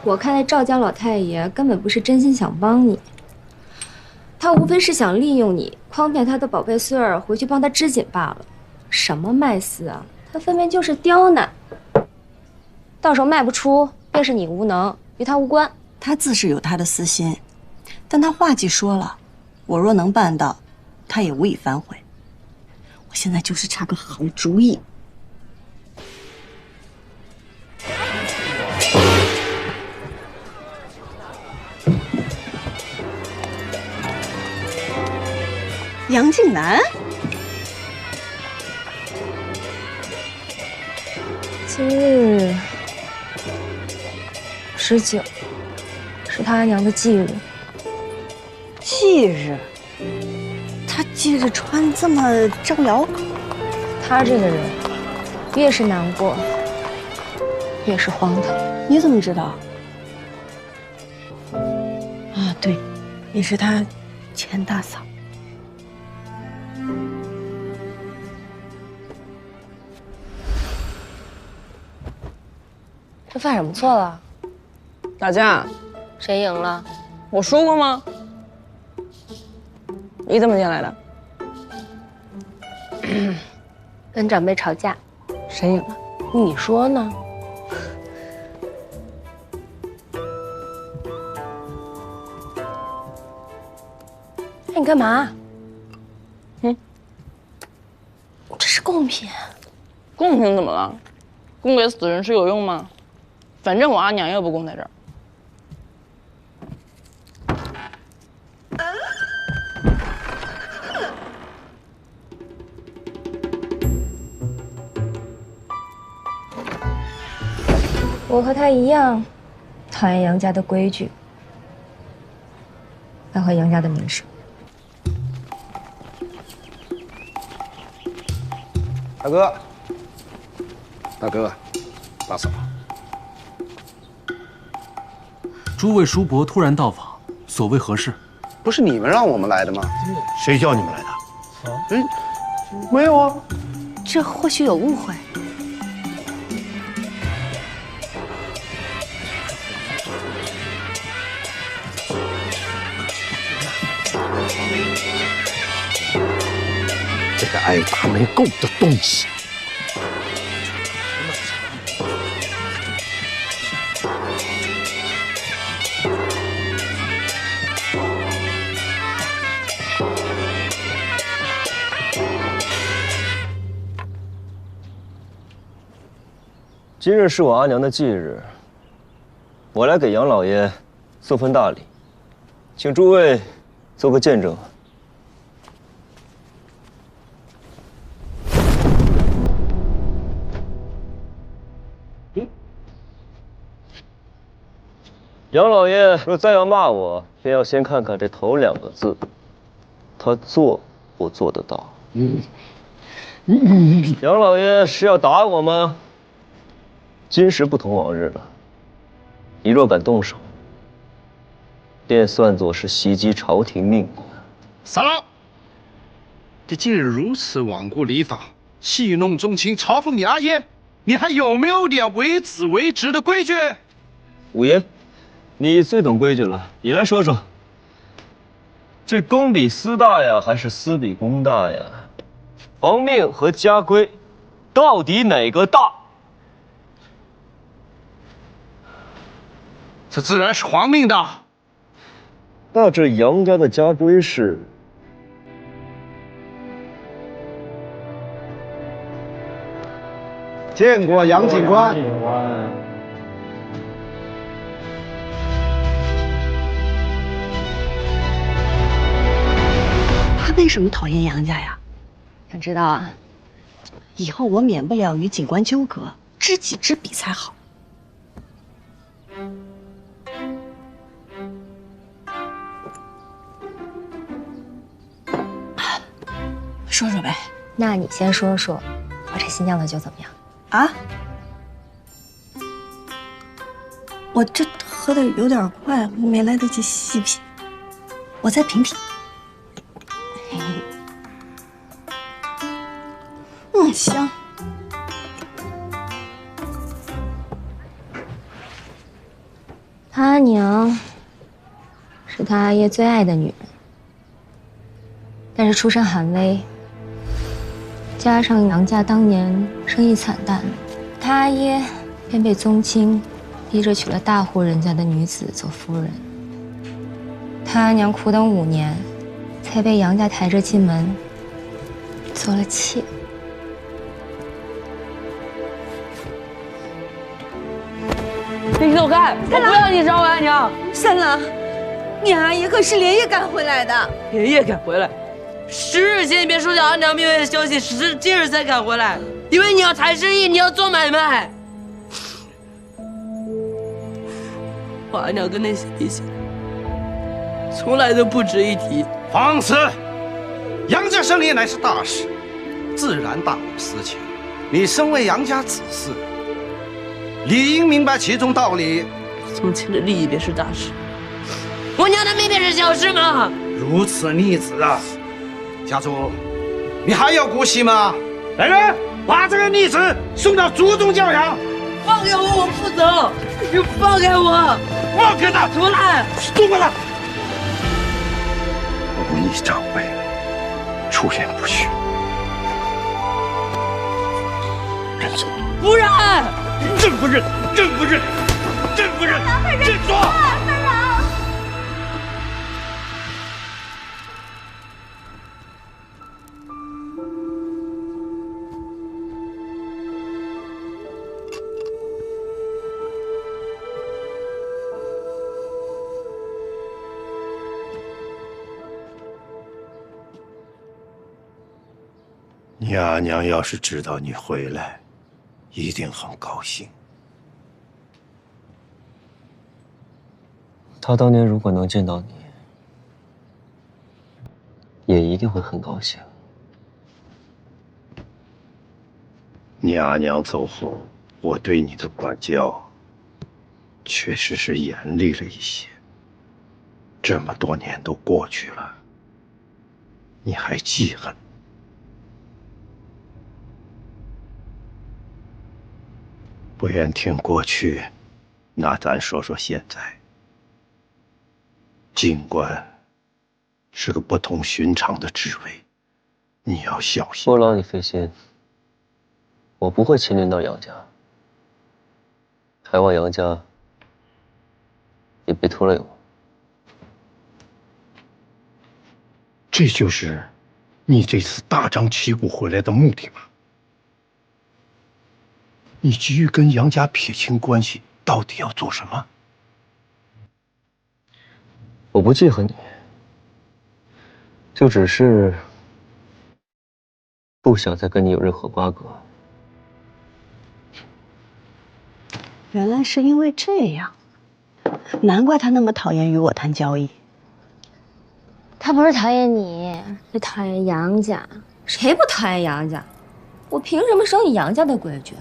我看那赵家老太爷根本不是真心想帮你，他无非是想利用你，诓骗他的宝贝孙儿回去帮他织锦罢了。什么卖丝啊，他分明就是刁难。到时候卖不出，便是你无能，与他无关。他自是有他的私心，但他话既说了，我若能办到，他也无以反悔。我现在就是差个好主意。杨静南，今日19，是他阿娘的忌日。忌日？他忌日穿这么招摇？他这个人，越是难过，越是荒唐。你怎么知道？啊，对，你是他前大嫂。这犯什么错了？打架，谁赢了？我说过吗？你怎么进来的？跟长辈吵架，谁赢了？你说呢？哎，你干嘛？这是贡品。贡品怎么了？供给死人是有用吗？反正我阿娘又不供在这儿。我和他一样，讨厌杨家的规矩，败坏杨家的名声。大哥，大哥，大嫂，诸位叔伯突然到访，所谓何事？不是你们让我们来的吗？谁叫你们来的？没有啊。这或许有误会。这个爱打没够的东西！今日是我阿娘的忌日，我来给杨老爷送份大礼，请诸位做个见证。杨老爷若再要骂我，便要先看看这头2个字，他做不做得到？杨老爷是要打我吗？今时不同往日了，你若敢动手，便算作是袭击朝廷命官。三郎，你今日如此罔顾礼法，戏弄宗亲，嘲讽你阿爷，你还有没有点为子为职的规矩？五爷，你最懂规矩了，你来说说，这公比私大呀，还是私比公大呀？皇命和家规，到底哪个大？这自然是皇命大。那这杨家的家规是？见过杨警官。他为什么讨厌杨家呀？想知道啊？以后我免不了与警官纠葛，知己知彼才好。说说呗。那你先说说，我这新酿的酒怎么样？啊？我这喝的有点快，没来得及细品，我再品品。香。他阿娘是他阿爷最爱的女人，但是出身寒微，加上杨家当年生意惨淡，他阿爷便被宗亲逼着娶了大户人家的女子做夫人。他阿娘苦等5年，才被杨家抬着进门做了妾。你走开！我不要你找我阿娘。三郎，你阿姨可是连夜赶回来的。连夜赶回来，10日前你便收下阿娘命危的消息，时至今日才赶回来，因为你要谈生意，你要做买卖。我阿娘跟那些比起来，从来都不值一提。放肆！杨家生意乃是大事，自然大有私情。你身为杨家子嗣，理应明白其中道理。宗亲的利益便是大事，我娘的命便是小事吗？如此逆子啊！家主，你还有骨气吗？来人，把这个逆子送到族中教养。放开我，我不走！你放开我！放开他！出来！动了！忤逆长辈，出言不逊。认错！夫人！郑夫人！郑夫人！郑夫人！认错！你阿娘要是知道你回来，一定很高兴。她当年如果能见到你，也一定会很高兴。你阿娘走后，我对你的管教确实是严厉了一些。这么多年都过去了，你还记恨？不愿听过去，那咱说说现在。尽管是个不同寻常的职位，你要小心。不劳你费心，我不会牵连到杨家。还望杨家也别拖累我。这就是你这次大张旗鼓回来的目的吗？你急于跟杨家撇清关系，到底要做什么？我不记恨你，就只是不想再跟你有任何瓜葛。原来是因为这样，难怪他那么讨厌与我谈交易。他不是讨厌你，是讨厌杨家。谁不讨厌杨家？我凭什么守你杨家的规矩？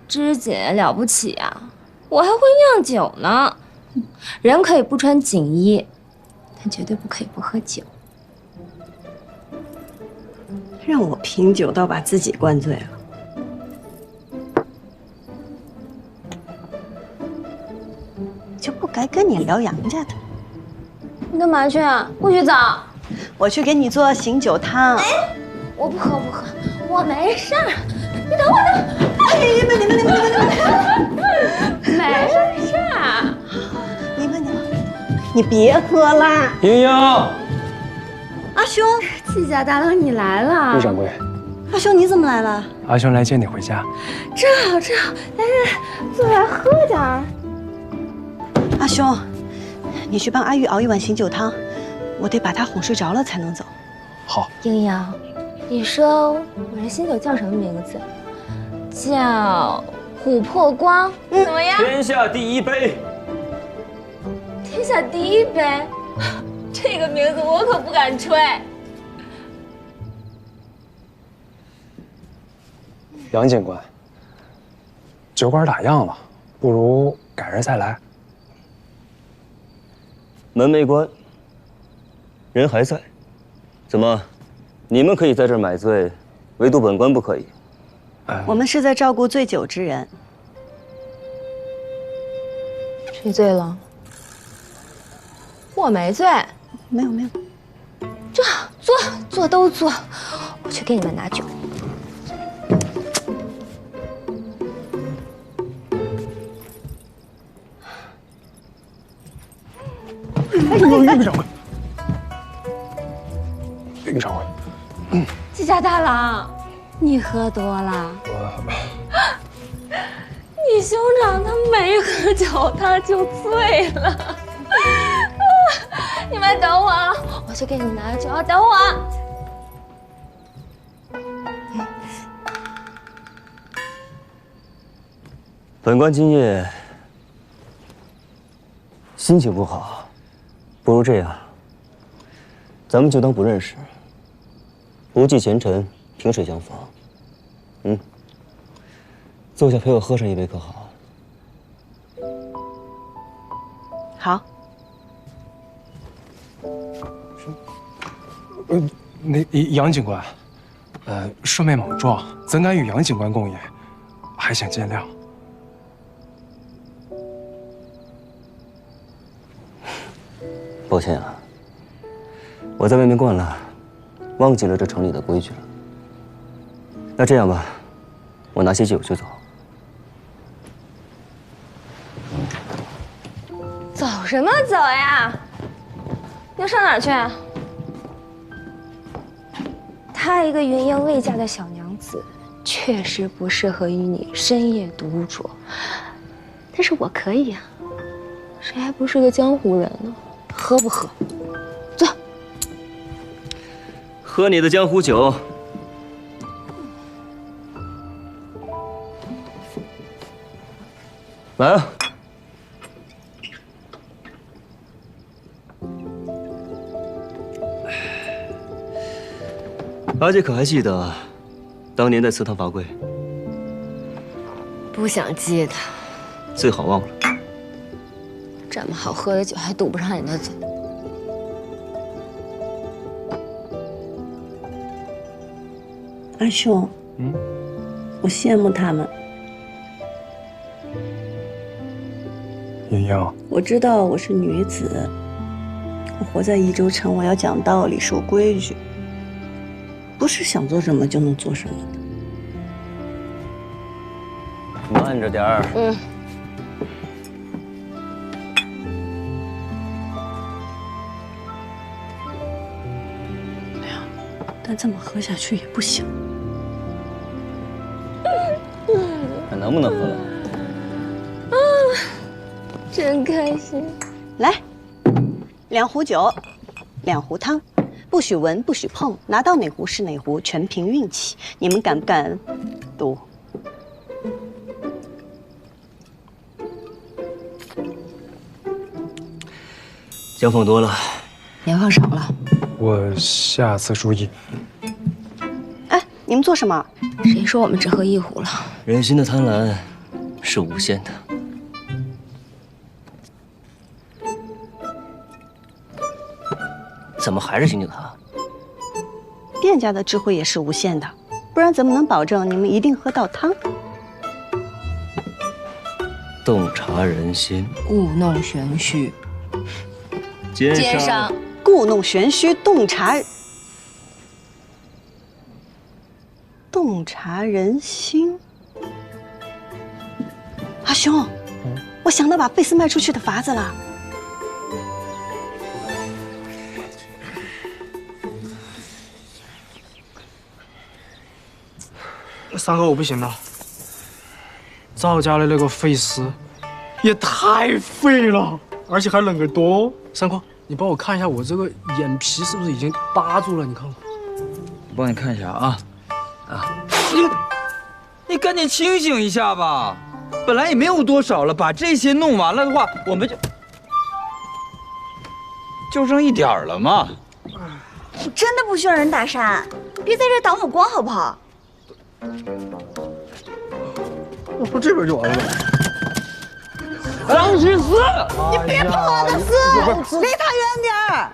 芝姐了不起啊，我还会酿酒呢。人可以不穿锦衣，但绝对不可以不喝酒。让我品酒倒把自己灌醉了。就不该跟你聊杨家的。你干嘛去啊？不许走！我去给你做醒酒汤。我不喝，我没事儿。你等我等。你们，没事儿。你别喝啦。莹莹，阿兄，季家大佬你来了。陆掌柜，阿兄你怎么来了？阿兄来接你回家。正好，来，坐来喝点儿。阿兄，你去帮阿玉熬一碗醒酒汤，我得把她哄睡着了才能走。好。莹莹，你说我这新酒叫什么名字？叫琥珀光，怎么样？天下第一杯。天下第一杯，这个名字我可不敢吹。杨警官，酒馆打烊了，不如改日再来。门没关，人还在。怎么，你们可以在这儿买醉，唯独本官不可以？我们是在照顾醉酒之人。谁醉了？我没醉。没有没有。坐都坐，我去给你们拿酒。岳掌柜，岳掌柜，季家大郎，你喝多了。你兄长他没喝酒，他就醉了。你们等我啊，我去给你拿酒，等我。本官今夜心情不好，不如这样，咱们就当不认识，不计前尘，萍水相逢。坐下陪我喝上一杯，可好？好。那杨警官，顺便莽撞，怎敢与杨警官共饮？还请见谅。抱歉啊，我在外面惯了，忘记了这城里的规矩了。那这样吧，我拿些酒就走。走什么走呀？要上哪儿去？她一个云英未嫁的小娘子，确实不适合与你深夜独酌。但是我可以呀，谁还不是个江湖人呢？喝不喝？坐。喝你的江湖酒。来啊！阿姐可还记得当年在祠堂罚跪？不想记得，最好忘了。这么好喝的酒还堵不上你的嘴。阿兄，我羡慕他们。莹莹，我知道我是女子，我活在益州城，我要讲道理、守规矩，不是想做什么就能做什么的。慢着点儿。但这么喝下去也不行。还能不能喝了？真开心。来，2壶酒，2壶汤，不许闻，不许碰，拿到哪壶是哪壶，全凭运气。你们敢不敢赌？姜放多了，盐放少了。我下次注意。哎，你们做什么？谁说我们只喝1壶了？人心的贪婪是无限的。怎么还是刑警堂？店家的智慧也是无限的，不然怎么能保证你们一定喝到汤？洞察人心，故弄玄虚，奸商，故弄玄虚，洞察人心。阿兄，我想到把贝斯卖出去的法子了。三哥，我不行了。赵家的那个费斯也太废了，而且还冷个多。三哥，你帮我看一下我这个眼皮是不是已经扒住了？你看看。我帮你看一下啊。你赶紧清醒一下吧，本来也没有多少了，把这些弄完了的话，我们就剩一点儿了嘛。我真的不需要人搭讪，别在这挡我光好不好？我说这边就完了呗。张十四，你别碰我的丝，离他远点儿。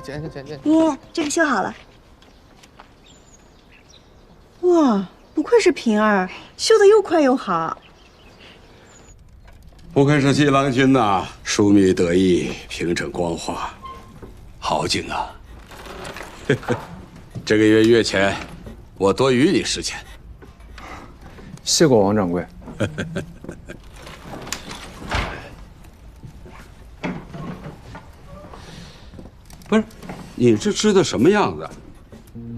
剪。咦，这个修好了。哇，不愧是平儿，修的又快又好。不愧是季郎君呐，疏密得意，平整光滑，好景啊！这个月月钱，我多余你10钱。谢过王掌柜。不是，你这吃的什么样子？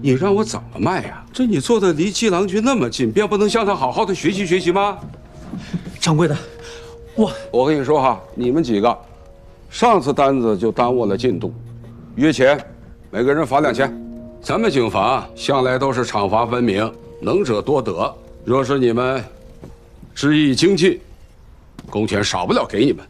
你让我怎么卖呀？这你坐的离季郎君那么近，便不能向他好好的学习学习吗？掌柜的，我跟你说哈，你们几个，上次单子就耽误了进度，约钱，每个人罚2千。咱们警罚向来都是赏罚分明，能者多得。若是你们知意精进，工钱少不了给你们。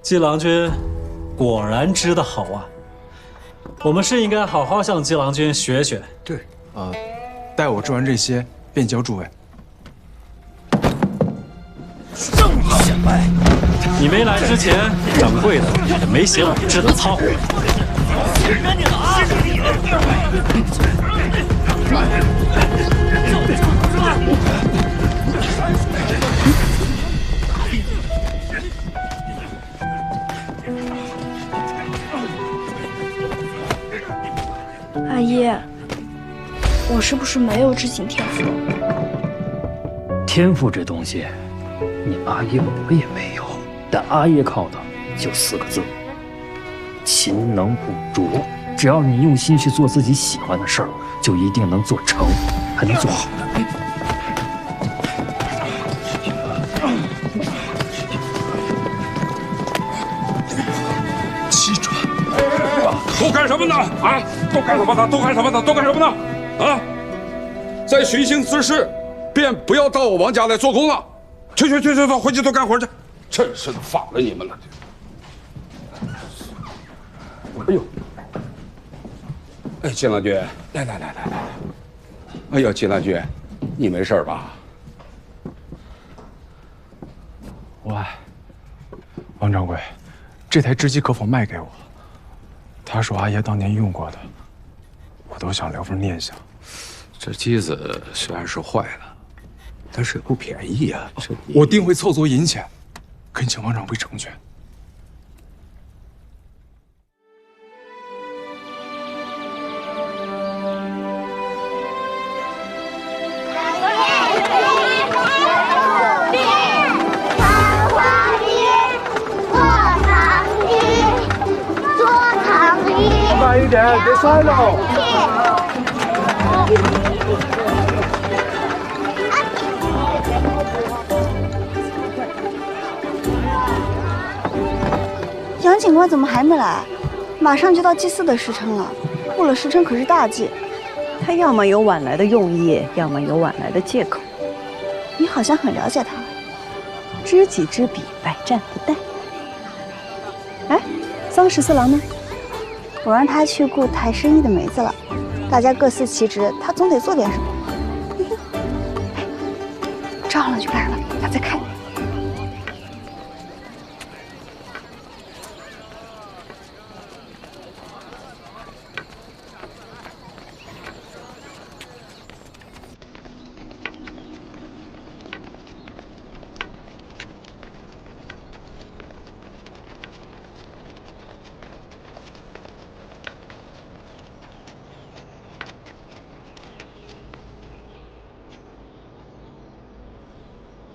季郎君果然织得好啊！我们是应该好好向季郎君学学。对，待我织完这些，便交诸位。正显摆！你没来之前，掌柜的也没嫌我织的糙。赶紧的啊！阿姨，我是不是没有织锦天赋？天赋这东西，你阿爷我也没有，但阿爷靠的就4个字：勤能补拙。只要你用心去做自己喜欢的事儿，就一定能做成，还能做好。七转，都干什么呢？啊，都干什么呢？都干什么呢？都干什么呢？啊，在寻衅滋事，便不要到我王家来做工了。去，回去多干活去。真是的，反了你们了。哎呦！哎，季郎君，来！哎呦，季郎君，你没事吧？喂，王掌柜，这台织机可否卖给我？他说阿爷当年用过的，我都想留份念想。这机子虽然是坏了，但是也不便宜啊。我定会凑足银钱，恳请王掌柜成全。慢一点，别摔喽！杨警官怎么还没来？马上就到祭祀的时辰了，过了时辰可是大忌。他要么有晚来的用意，要么有晚来的借口。你好像很了解他。知己知彼，百战不殆。哎，桑14郎呢？我让他去顾抬生意的梅子了，大家各司其职，他总得做点什么。招上了就干什么？他在看你。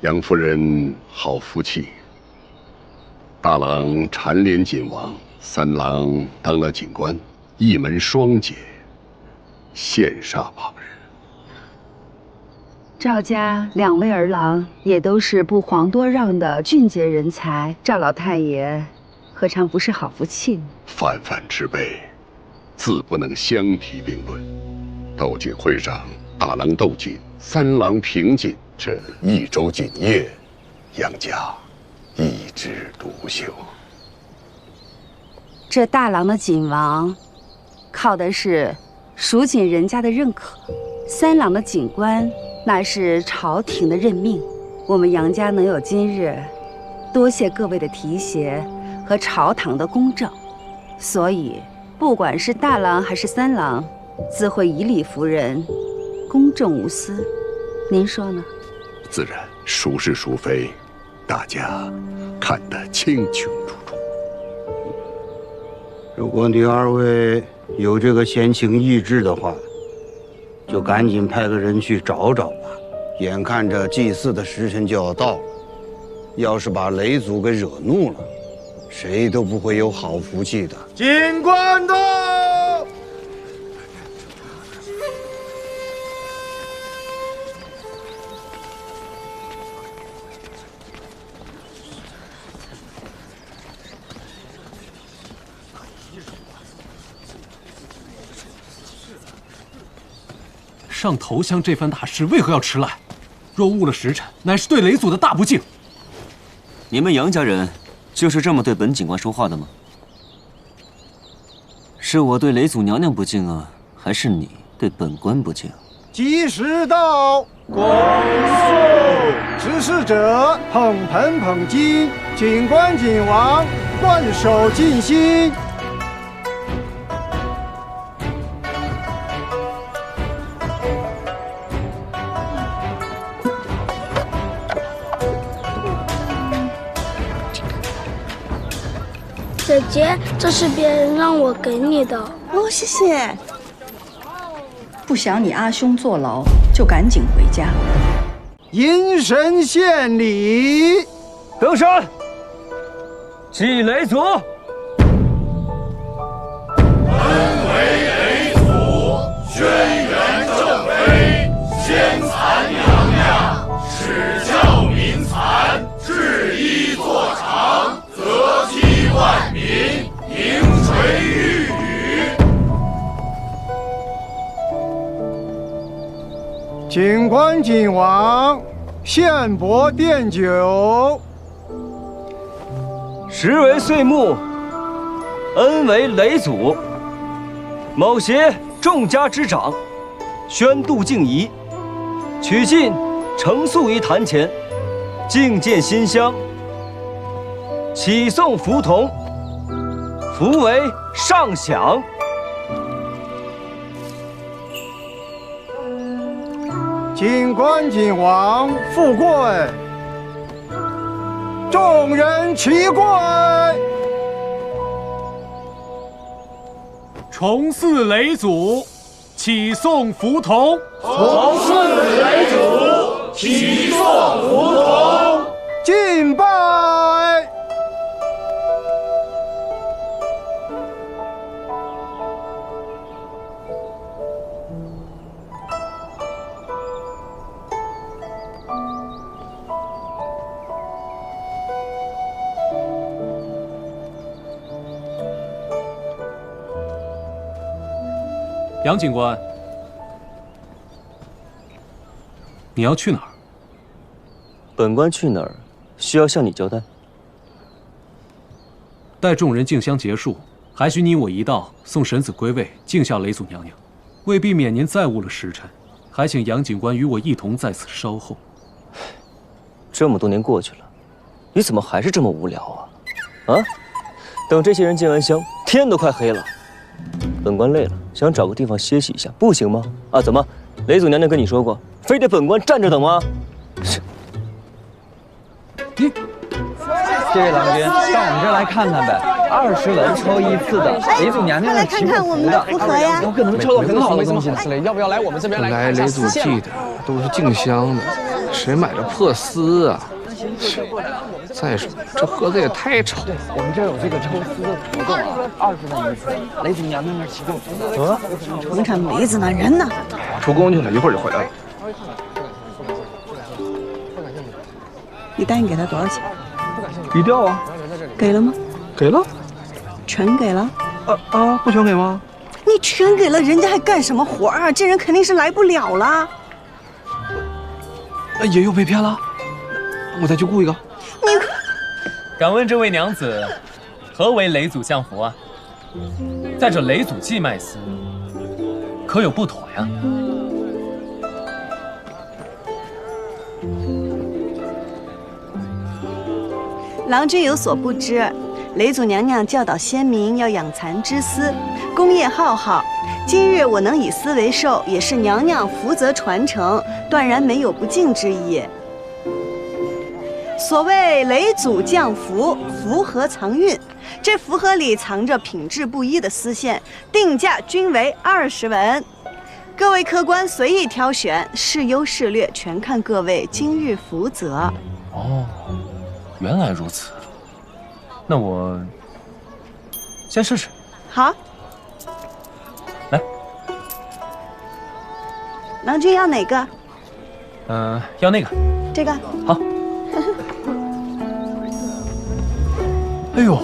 杨夫人好福气，大郎蝉联锦王，三郎当了警官，一门双杰，羡煞旁人。赵家2位儿郎也都是不遑多让的俊杰人才，赵老太爷何尝不是好福气呢？泛泛之辈，自不能相提并论。斗锦会上，大郎斗锦，三郎平锦。这一周锦业，杨家一枝独秀。这大郎的锦王，靠的是蜀锦人家的认可；三郎的锦官，那是朝廷的任命。我们杨家能有今日，多谢各位的提携和朝堂的公正，所以不管是大郎还是三郎，自会以理服人，公正无私。您说呢？自然，孰是孰非，大家看得清清楚楚。如果你二位有这个闲情逸致的话，就赶紧派个人去找找吧。眼看着祭祀的时辰就要到了，要是把雷祖给惹怒了，谁都不会有好福气的。进关到。上投降这番大事，为何要迟来？若误了时辰，乃是对雷祖的大不敬。你们杨家人就是这么对本警官说话的吗？是我对雷祖娘娘不敬啊，还是你对本官不敬？吉时到，恭送指使者捧盆捧金，警官警王万手尽心。姐姐，这是别人让我给你的。哦，谢谢。不想你阿兄坐牢，就赶紧回家。迎神献礼，登山，祭雷祖。恩为雷祖，轩辕正妃，先蚕娘娘，始教民蚕，制衣作长，泽披万民，名垂玉宇。警官警王，献帛奠酒。时为岁暮，恩为雷祖。某携众家之长，宣度敬仪，取进呈肃于坛前，敬见馨香。启送福同，福为上享。警官警王富贵，众人齐跪。重祀雷祖，启送福同。重祀雷祖，启送福同。敬拜。杨警官，你要去哪儿？本官去哪儿，需要向你交代。待众人敬香结束，还需你我一道送神子归位，敬孝雷祖娘娘。为避免您再误了时辰，还请杨警官与我一同在此稍候。这么多年过去了，你怎么还是这么无聊啊？啊！等这些人敬完香，天都快黑了。本官累了，想找个地方歇息一下，不行吗？啊，怎么？雷祖娘娘跟你说过，非得本官站着等吗？这位郎君，到我们这儿来看看呗，20文抽一次的，雷祖娘娘的祈福符的，有可能抽到很好的东西呢。要不要来我们这边来？来雷祖祭的都是敬香的，谁买了破丝啊？再说这盒子也太丑了。我们这儿有这个抽丝的活动啊，20文一次，雷祖娘娘那儿启动符的。你看梅子呢，人呢？出宫去了，一会儿就回来了。你答应给他多少钱？低调啊。给了吗？给了。全给了？不全给吗？你全给了，人家还干什么活啊？这人肯定是来不了了。也又被骗了。我再去雇一个。敢问这位娘子，何为雷祖降服啊？在这雷祖祭麦司，可有不妥呀？郎君有所不知，雷祖娘娘教导先民要养蚕织丝，功业浩浩。今日我能以丝为寿，也是娘娘福泽传承，断然没有不敬之意。所谓雷祖降福，福盒藏运，这福盒里藏着品质不一的丝线，定价均为20文。各位客官随意挑选，是优是劣，全看各位今日福泽。哦，原来如此。那我先试试。好，来，郎君要哪个？要那个。这个。好。哎呦，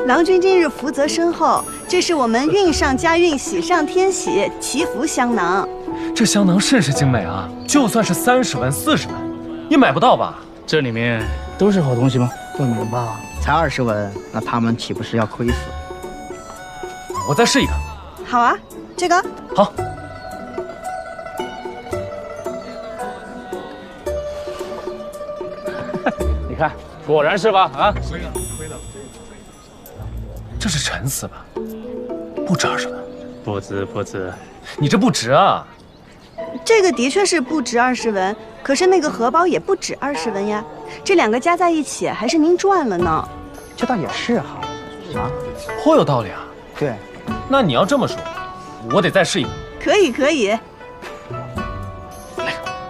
郎君今日福泽深厚，这是我们运上加运，喜上添喜，祈福香囊。这香囊甚是精美啊！就算是30文、40文，也买不到吧？这里面都是好东西吗？不能吧，才20文，那他们岂不是要亏死？我再试一个。好啊，这个。好。你看，果然是吧？啊，亏了。这是陈丝吧？不值20文。不值。你这不值啊！这个的确是不值20文，可是那个荷包也不止20文呀。这2个加在一起，还是您赚了呢。这倒也是哈，啊，颇有道理啊。对，那你要这么说，我得再试一个。可以。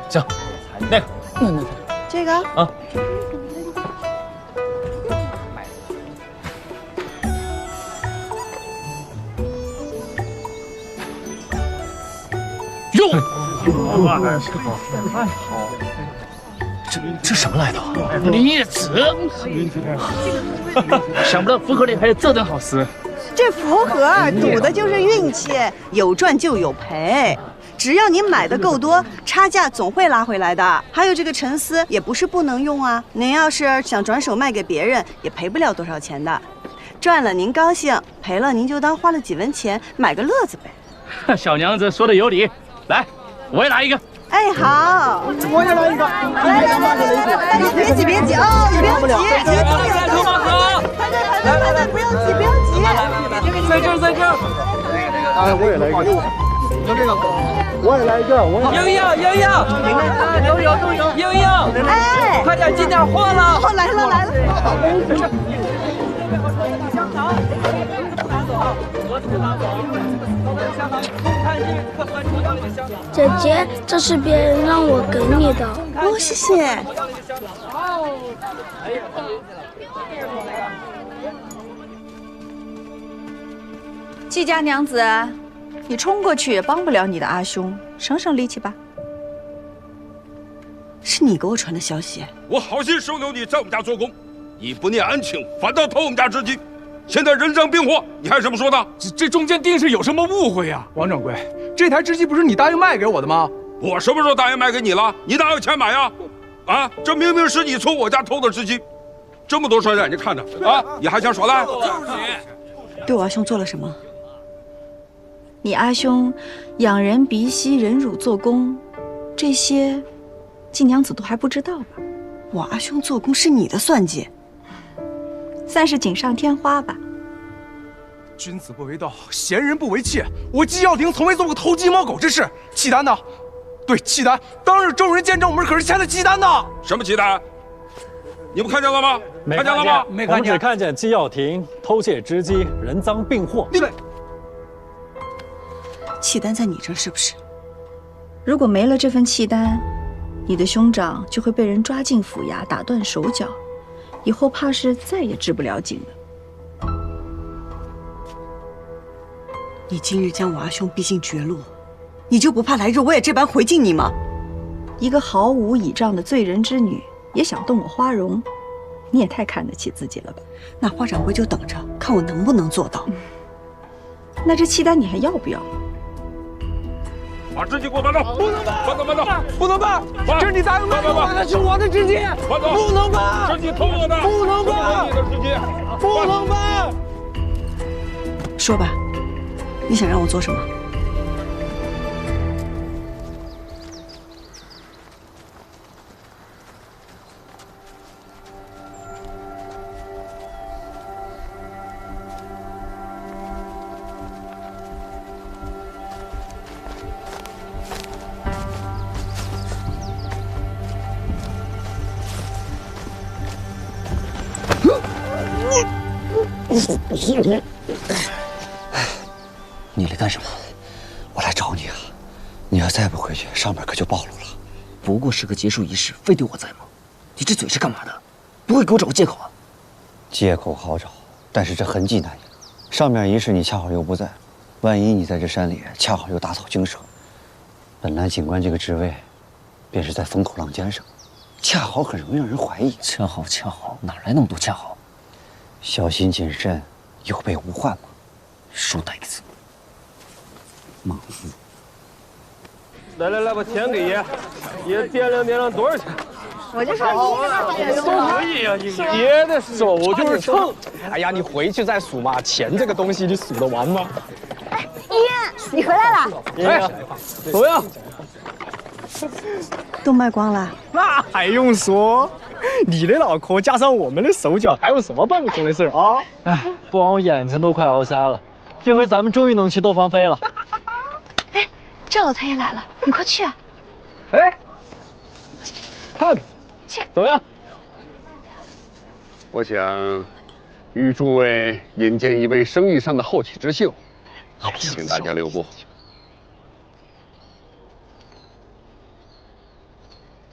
行，那个。这个啊。哟，太好，这什么来头？李子，想不到福盒里还有这等好丝。这福盒赌的就是运气，有赚就有赔。只要您买的够多，差价总会拉回来的。还有这个陈丝也不是不能用啊，您要是想转手卖给别人，也赔不了多少钱的。赚了您高兴，赔了您就当花了几文钱买个乐子呗。小娘子说的有理，来，我也来一个。哎，好，我也来一个。来，别急哦，不要急，排队，不要急。在这儿。哎，我也来一个。就这个，我也来一个，英英，哎，快点进点货了！来了。姐姐，这是别人让我给你的。哦，谢谢。季家娘子，你冲过去也帮不了你的阿兄，省省力气吧。是你给我传的消息。我好心收留你在我们家做工，你不念恩情，反倒偷我们家织机。现在人赃并获，你还有什么说的？这中间定是有什么误会呀？王掌柜，这台织机不是你答应卖给我的吗？我什么时候答应卖给你了？你哪有钱买呀？啊，这明明是你从我家偷的织机，这么多帅眼睛看着啊，你还想耍赖？就是你，对我阿兄做了什么？你阿兄养人鼻息，忍辱做工，这些季娘子都还不知道吧？我阿兄做工是你的算计，算是锦上添花吧。君子不为盗，贤人不为妾。我季耀庭从未做过偷鸡摸狗之事。契丹呢？对，契丹。当日众人见证，我们可是签了契丹的。什么契丹？你们看见了吗？看见了吗？我们只看见季耀庭偷窃织机，人赃并获。你们契丹在你这儿是不是？如果没了这份契丹，你的兄长就会被人抓进府衙，打断手脚，以后怕是再也织不了锦了。你今日将我阿兄逼进绝路，你就不怕来日我也这般回敬你吗？一个毫无倚仗的罪人之女，也想动我花容，你也太看得起自己了吧？那花掌柜就等着看我能不能做到。那这契丹你还要不要？把织机给我搬走！不能搬！搬走！不能搬！这是你答应卖给我的，是我的织机！搬走！不能搬！织机偷我的！不能搬！你的织机！不能搬！说吧，你想让我做什么？你来干什么？我来找你啊！你要再不回去，上面可就暴露了。不过是个结束仪式，非得我在吗？你这嘴是干嘛的？不会给我找个借口啊？借口好找，但是这痕迹难掩。上面仪式你恰好又不在，万一你在这山里恰好又打草惊蛇，本来警官这个职位，便是在风口浪尖上，恰好很容易让人怀疑。恰好，哪来那么多恰好？小心谨慎，有备无患嘛。书呆子，莽夫。来，把钱给爷，爷掂量多少钱？我就说可以啊，爷的手就是秤。哎呀，你回去再数嘛，钱这个东西你数得完吗？哎，爷，你回来了。哎，怎么样？都卖光了？那还用说？你的脑壳加上我们的手脚，还有什么办不成的事啊？哎，不然我眼睛都快熬瞎了。这回咱们终于能去斗芳菲了。哎，赵老太爷来了，你快去啊！哎，看，怎么样？我想与诸位引荐一位生意上的后起之秀，请大家留步。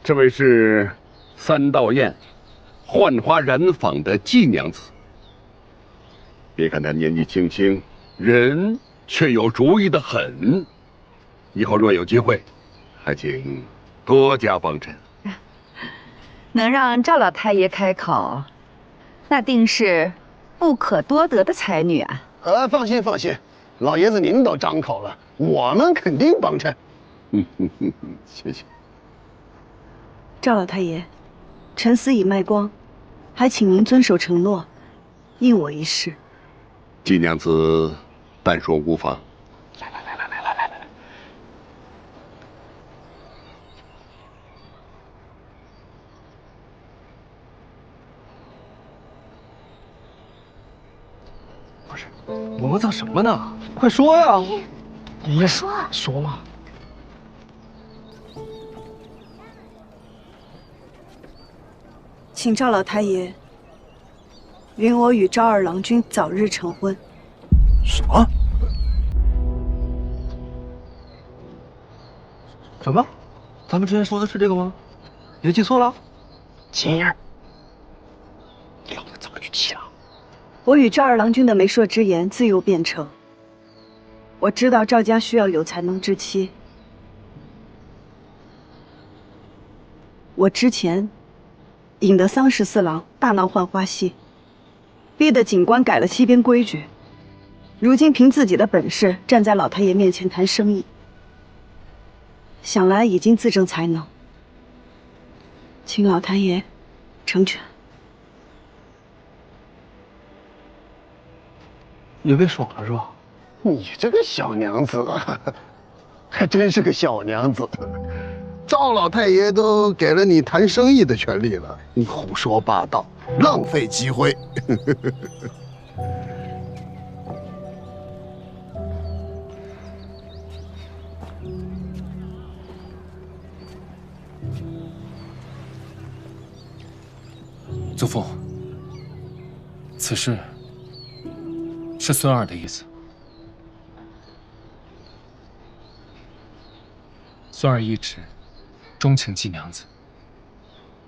这位是三道堰浣花染坊的季娘子。别看她年纪轻轻，人却有主意的很。以后若有机会，还请多加帮衬。能让赵老太爷开口，那定是不可多得的才女啊！放心，老爷子您都张口了，我们肯定帮衬。谢谢。赵老太爷，陈司已卖光，还请您遵守承诺，应我一事。季娘子，但说无妨。来。不是，磨蹭什么呢？快说呀！爷爷说嘛。请赵老太爷允我与赵二郎君早日成婚。什么？什么？咱们之前说的是这个吗？爷记错了？金儿，聊得这么语气啊？我与赵二郎君的媒妁之言自有变成。我知道赵家需要有才能之妻。我之前引得桑十四郎大闹浣花溪，逼得警官改了西边规矩。如今凭自己的本事站在老太爷面前谈生意，想来已经自证才能，请老太爷成全。爷被爽了是吧？你这个小娘子，还真是个小娘子。赵老太爷都给了你谈生意的权利了，你胡说八道，浪费机会。祖父，此事是孙儿的意思。孙儿一直钟情季娘子，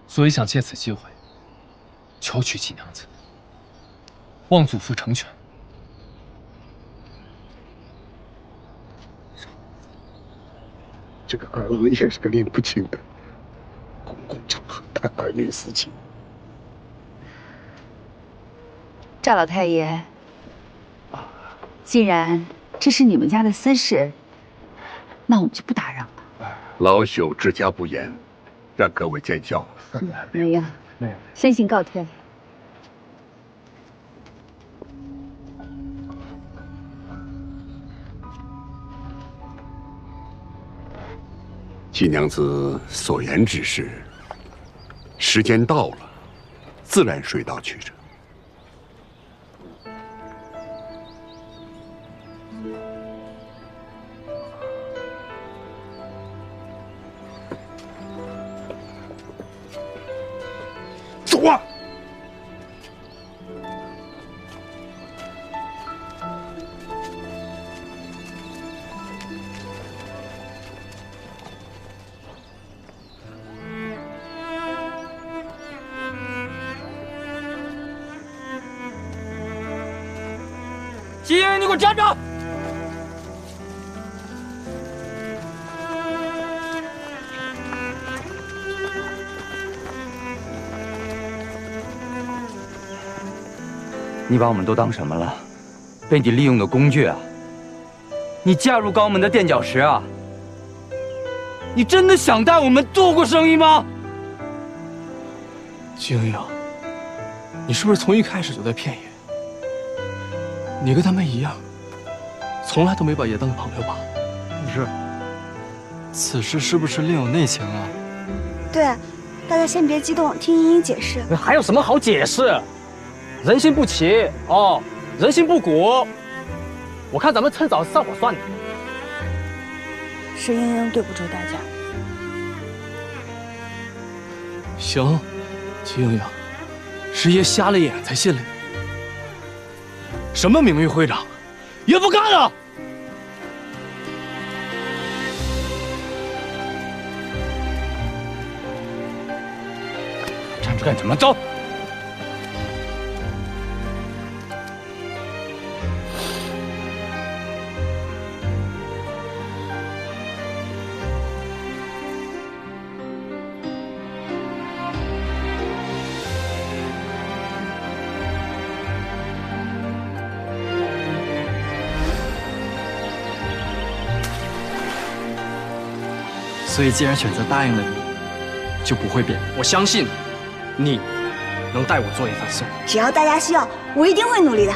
所以想借此机会求娶季娘子，望祖父成全。这个二郎也是个拎不清的，公共场合谈儿女私情。赵老太爷，既然这是你们家的私事，那我们就不打扰了。老朽治家不严，让各位见笑。没有，先行告退。季娘子所言之事，时间到了，自然水到渠成。走啊！季英，你给我站着！你把我们都当什么了？被你利用的工具啊！你嫁入高门的垫脚石啊！你真的想带我们度过生意吗？季英英，你是不是从一开始就在骗爷？你跟他们一样，从来都没把爷当个朋友吧？不是。此事是不是另有内情啊？对，大家先别激动，听英英解释。还有什么好解释？人心不齐哦，人心不古。我看咱们趁早散伙算了。是英英对不住大家。行，季英英，是爷瞎了眼才信了你。什么名誉会长，爷不干了！站着干什么？走！所以，既然选择答应了你，就不会变。我相信你能带我做一番事儿。只要大家需要，我一定会努力的。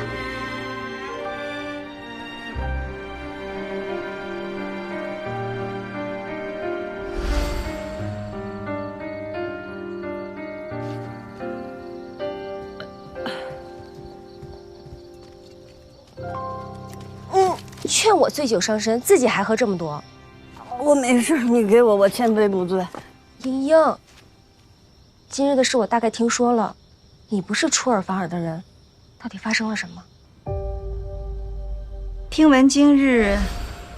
劝我醉酒伤身，自己还喝这么多。我没事，你给我，我千杯不醉。英英，今日的事我大概听说了，你不是出尔反尔的人，到底发生了什么？听闻今日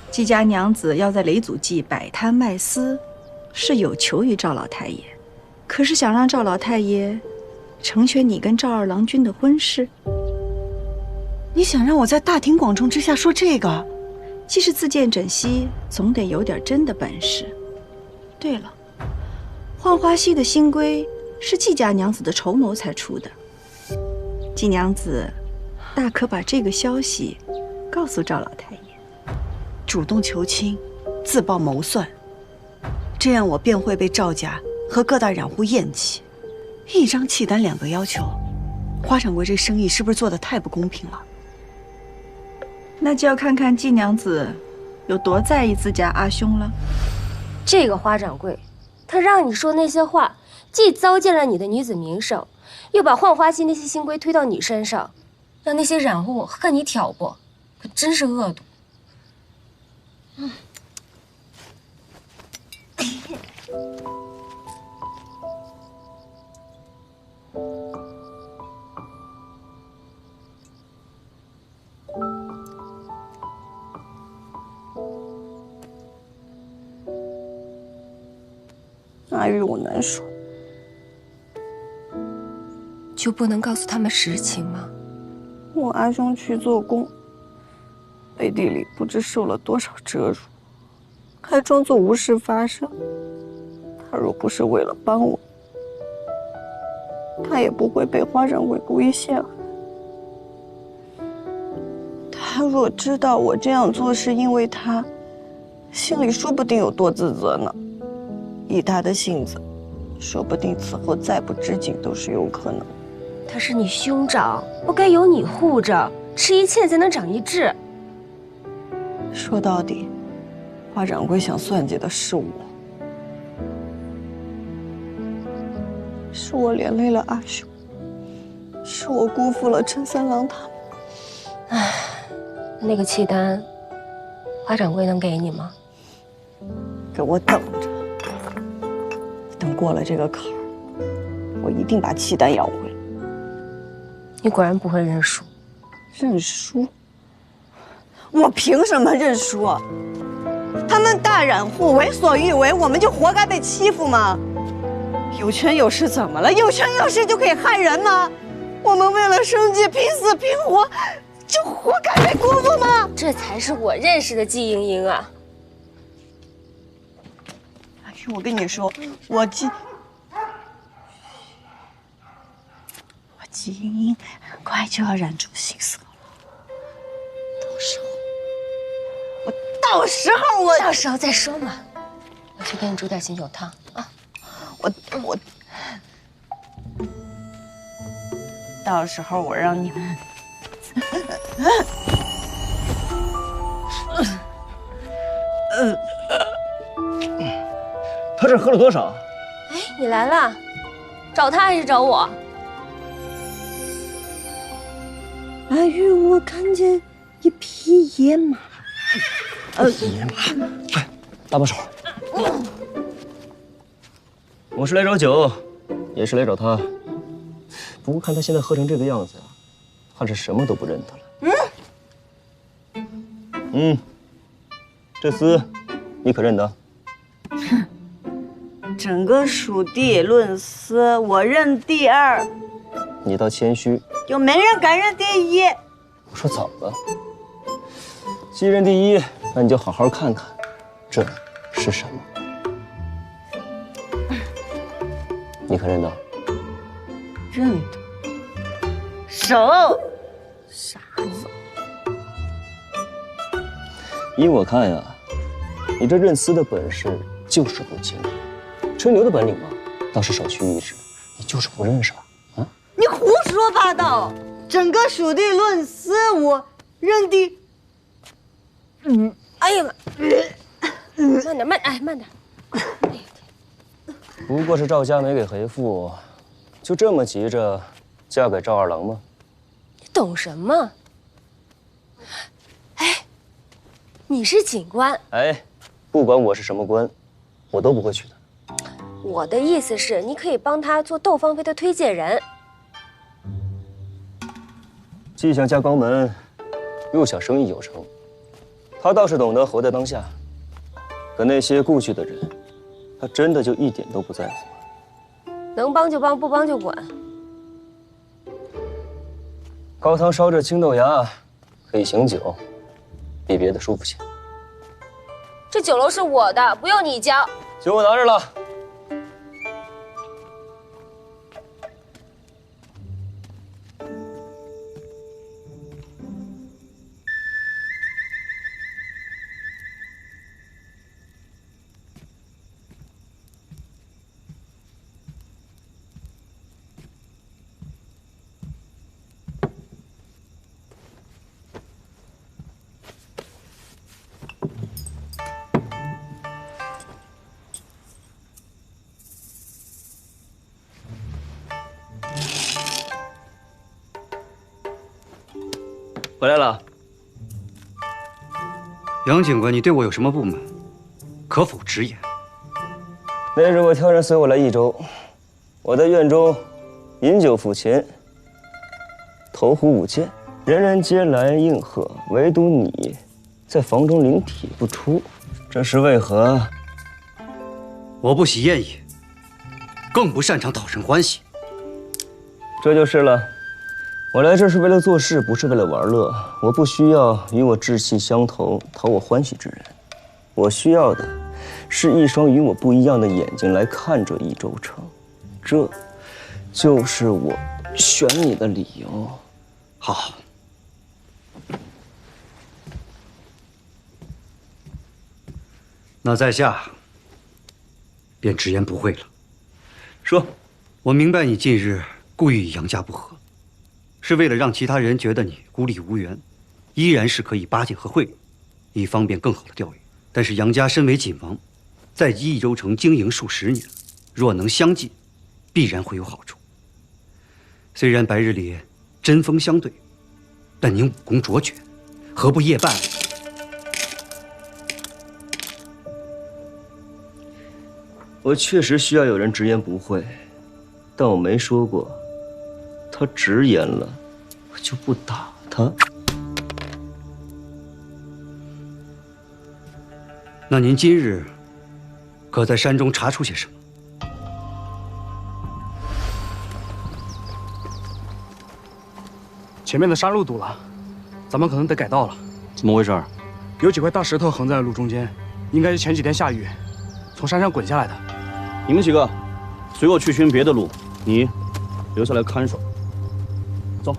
季家娘子要在雷祖记摆摊卖丝，是有求于赵老太爷，可是想让赵老太爷成全你跟赵二郎君的婚事。你想让我在大庭广众之下说这个？既是自荐枕溪，总得有点真的本事。对了，浣花溪的新规是季家娘子的筹谋才出的，季娘子大可把这个消息告诉赵老太爷，主动求亲，自报谋算，这样我便会被赵家和各大染户厌弃。一张契单2个要求，花掌柜这生意是不是做得太不公平了？那就要看看季娘子有多在意自家阿兄了。这个花掌柜，他让你说那些话，既糟践了你的女子名声，又把浣花溪那些新规推到你身上，让那些染户恨你挑拨，可真是恶毒。阿玉，我难受。就不能告诉他们实情吗？我阿兄去做工，背地里不知受了多少折辱，还装作无事发生。他若不是为了帮我，他也不会被花掌柜故意陷害。他若知道我这样做是因为他，心里说不定有多自责呢。以他的性子，说不定此后再不知景都是有可能。他是你兄长，不该有你护着，吃一堑才能长一智。说到底，花掌柜想算计的是我，是我连累了阿兄，是我辜负了陈三郎他们。唉，那个契单，花掌柜能给你吗？给我等着，等过了这个坎儿，我一定把契丹要回来。你果然不会认输。认输？我凭什么认输？他们大染户为所欲为，我们就活该被欺负吗？有权有势怎么了？有权有势就可以害人吗？我们为了生计拼死拼活，就活该被辜负吗？这才是我认识的季莹莹啊！阿玉，我跟你说，我季莹莹很快就要染出新色了，到时候再说嘛。我去给你煮点醒酒汤啊！我到时候我让你们。他这喝了多少？哎，你来了，找他还是找我？阿玉，我看见一匹野马。野马，快搭把手。我是来找酒，也是来找他。不过看他现在喝成这个样子呀，怕是什么都不认得了。这厮你可认得？整个蜀地论厮，我认第二，你倒谦虚，又没人敢认第一。我说早了，既认第一，那你就好好看看，这是什么？你可认得？认得。手，傻子。依我看呀，你这认厮的本事就是不精，吹牛的本领嘛，倒是首屈一指。你就是不认识吧？啊！你胡说八道！整个蜀地论厮，我认第。哎呀妈！慢点，慢点。不过是赵家没给回复，就这么急着嫁给赵二郎吗？你懂什么？哎，你是警官。哎，不管我是什么官，我都不会娶的。我的意思是，你可以帮他做窦芳菲的推荐人。既想嫁高门，又想生意有成，他倒是懂得活在当下。可那些故去的人，他真的就一点都不在乎吗？能帮就帮，不帮就滚。高汤烧着青豆芽，可以醒酒，比别的舒服些。这酒楼是我的，不用你交。酒我拿着了。回来了，杨警官，你对我有什么不满？可否直言？那日我挑人随我来益州，我在院中饮酒抚琴，投壶舞剑，人人皆来应和，唯独你在房中灵体不出，这是为何？我不喜宴饮，更不擅长讨人欢喜。这就是了。我来这是为了做事，不是为了玩乐。我不需要与我志气相投、讨我欢喜之人，我需要的是一双与我不一样的眼睛来看这益州城。这，就是我选你的理由。好，那在下便直言不讳了。说，我明白你近日故意与杨家不和。是为了让其他人觉得你孤立无援，依然是可以巴结和贿赂，以方便更好的钓鱼。但是杨家身为锦王，在益州城经营数十年，若能相继，必然会有好处。虽然白日里针锋相对，但您武功卓绝，何不夜半？我确实需要有人直言不讳，但我没说过。他直言了，我就不打他。那您今日可在山中查出些什么？前面的山路堵了，咱们可能得改道了。怎么回事？有几块大石头横在了路中间，应该是前几天下雨从山上滚下来的。你们几个随我去寻别的路，你留下来看守。走。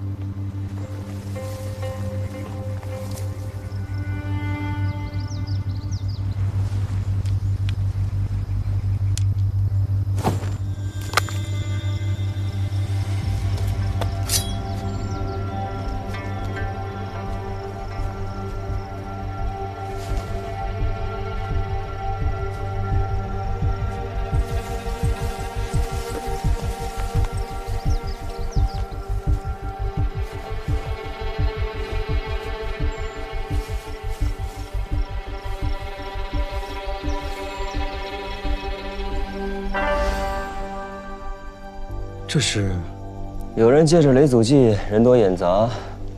这是，有人借着雷祖记人多眼杂，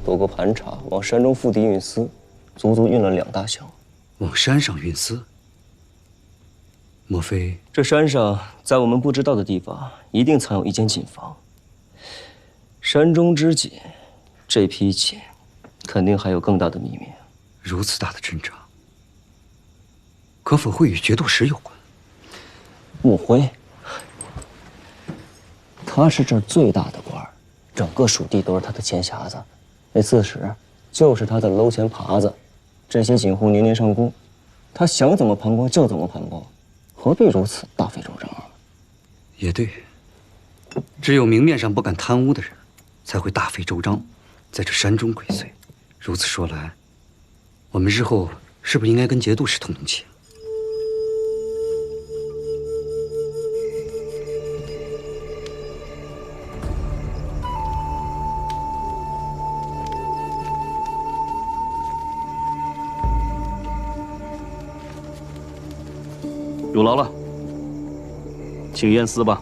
躲过盘查，往山中腹地运丝，足足运了2大箱。往山上运丝？莫非这山上，在我们不知道的地方，一定藏有一间锦房。山中之锦，这批锦，肯定还有更大的秘密。如此大的阵仗，可否会与决斗石有关？穆辉。他是这儿最大的官，整个属地都是他的钱匣子，那刺史就是他的搂钱耙子。这些锦户年年上供，他想怎么盘光就怎么盘光，何必如此大费周章啊？也对，只有明面上不敢贪污的人，才会大费周章，在这山中鬼祟。如此说来，我们日后是不是应该跟节度使通通气？有劳了，请验丝吧。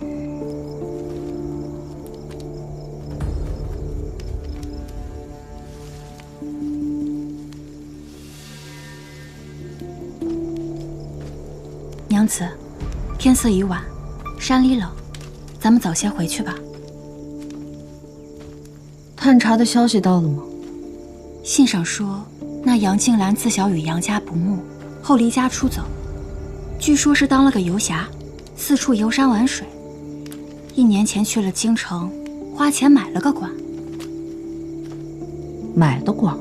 娘子，天色已晚，山里冷，咱们早些回去吧。探查的消息到了吗？信上说，那杨静兰自小与杨家不睦，后离家出走。据说是当了个游侠，四处游山玩水。1年前去了京城，花钱买了个馆。买了馆？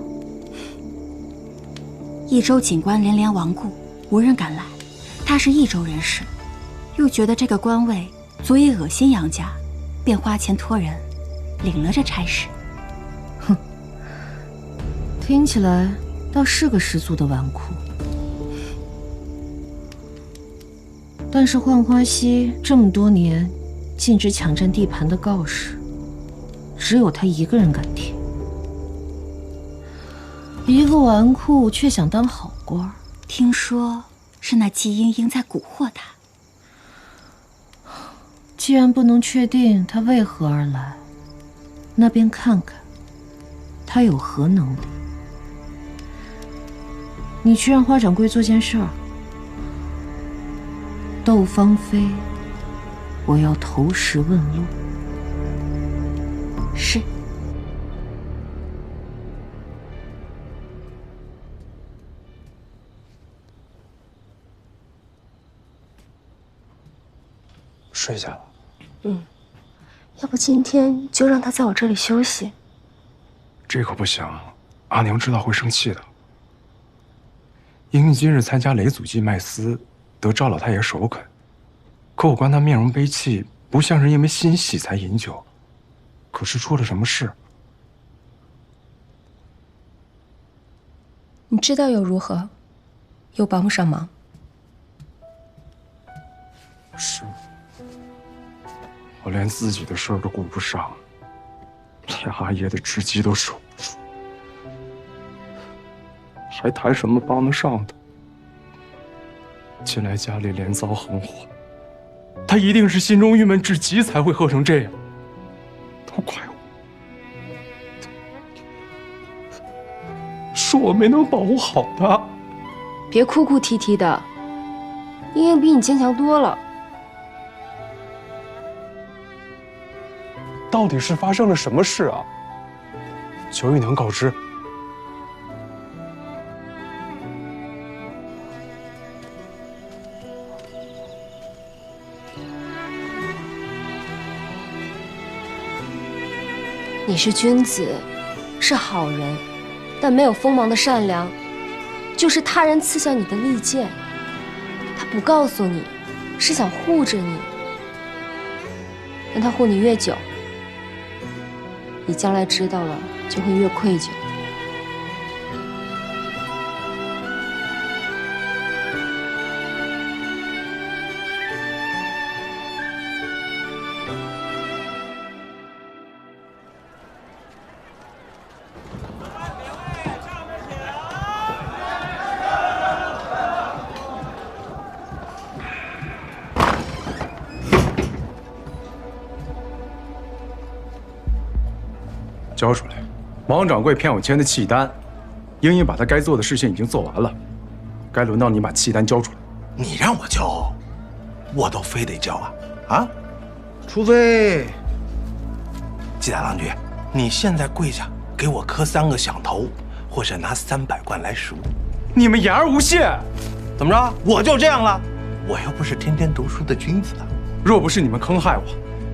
益州警官连连亡故，无人敢来。他是益州人士，又觉得这个官位足以恶心杨家，便花钱托人领了这差事。哼，听起来倒是个十足的纨绔。但是浣花溪这么多年禁止抢占地盘的告示，只有他一个人敢贴。一个纨绔却想当好官，听说是那季莺莺在蛊惑他。既然不能确定他为何而来，那便看看他有何能力。你去让花掌柜做件事儿。窦芳菲，我要投石问路。是。睡下了。要不今天就让他在我这里休息。这可不行，阿娘知道会生气的。英英今日参加雷祖祭卖丝，得赵老太爷首肯，可我观他面容悲戚，不像是因为欣喜才饮酒。可是出了什么事？你知道又如何？又帮不上忙。是，我连自己的事儿都顾不上，连阿爷的知己都守不住，还谈什么帮得上的？近来家里连遭横祸，他一定是心中郁闷至极，才会喝成这样。都怪我，是我没能保护好他。别哭哭啼啼的，英英比你坚强多了。到底是发生了什么事啊？求玉娘告知，你是君子，是好人，但没有锋芒的善良，就是他人刺向你的利剑。他不告诉你，是想护着你。但他护你越久，你将来知道了就会越愧疚。交出来！王掌柜骗我签的契单，英英把他该做的事情已经做完了，该轮到你把契单交出来。你让我交，我都非得交啊！啊，除非季大郎君，你现在跪下给我磕3个响头，或者拿300贯来赎。你们言而无信，怎么着？我就这样了？我又不是天天读书的君子啊！若不是你们坑害我，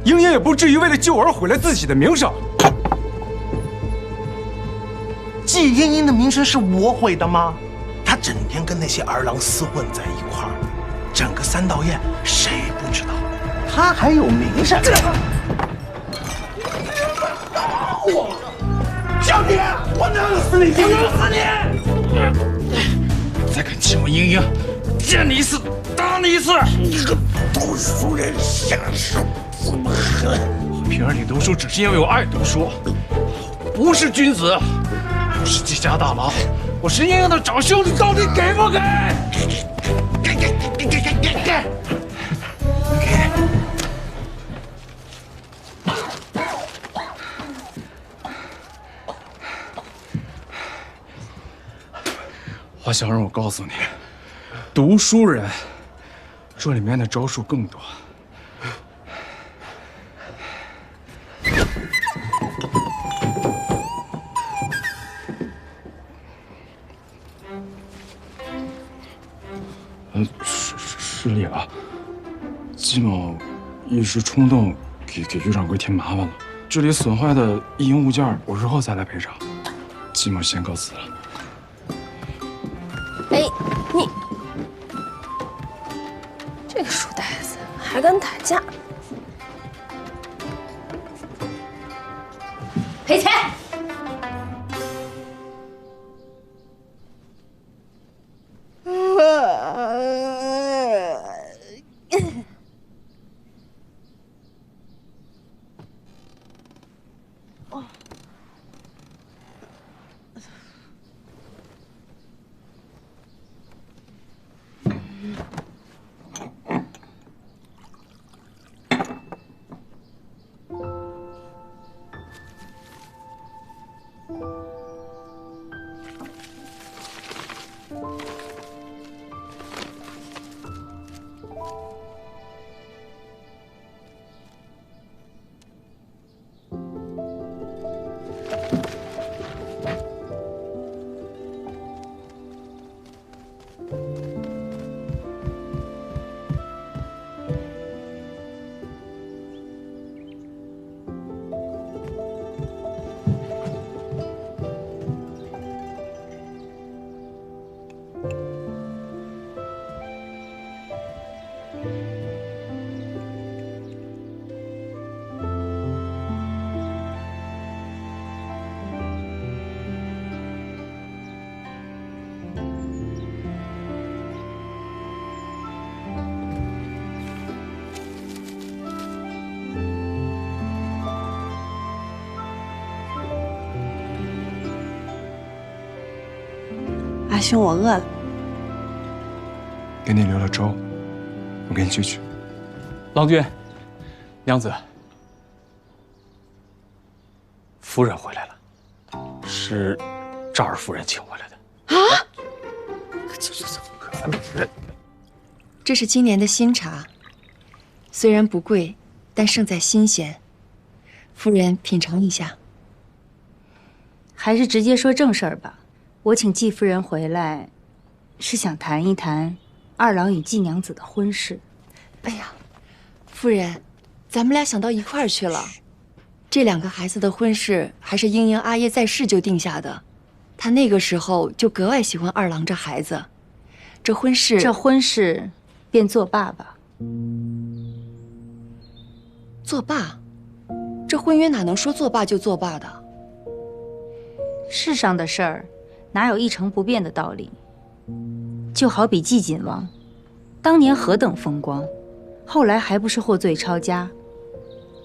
英英也不至于为了救我而毁了自己的名声。季英英的名声是我毁的吗？她整天跟那些儿郎厮混在一块儿，整个3道堰谁不知道？她还有名声。小弟，我弄死你！我弄死你！再敢亲我英英，见你一次打你一次！你个读书人下手这么狠！我平儿你读书只是因为我爱读书，不是君子。我是季家大郎，我是英英的长兄，你到底给不给？给！华小让我告诉你，读书人，这里面的招数更多。失礼了，季某一时冲动，给于掌柜添麻烦了。这里损坏的一应物件，我日后再来赔偿。季某先告辞了。哎，你这个书呆子还敢打架？赔钱！阿兄，我饿了，给你留了粥，我给你去取。郎君，娘子，夫人回来了，是赵二夫人请回来的。啊！这是今年的新茶，虽然不贵，但胜在新鲜。夫人品尝一下。还是直接说正事儿吧。我请季夫人回来，是想谈一谈二郎与季娘子的婚事。哎呀，夫人，咱们俩想到一块儿去了。这2个孩子的婚事还是英英阿爷在世就定下的，他那个时候就格外喜欢二郎这孩子。这婚事便作罢吧。作罢？这婚约哪能说作罢就作罢的？世上的事儿，哪有一成不变的道理？就好比季锦王，当年何等风光，后来还不是获罪抄家，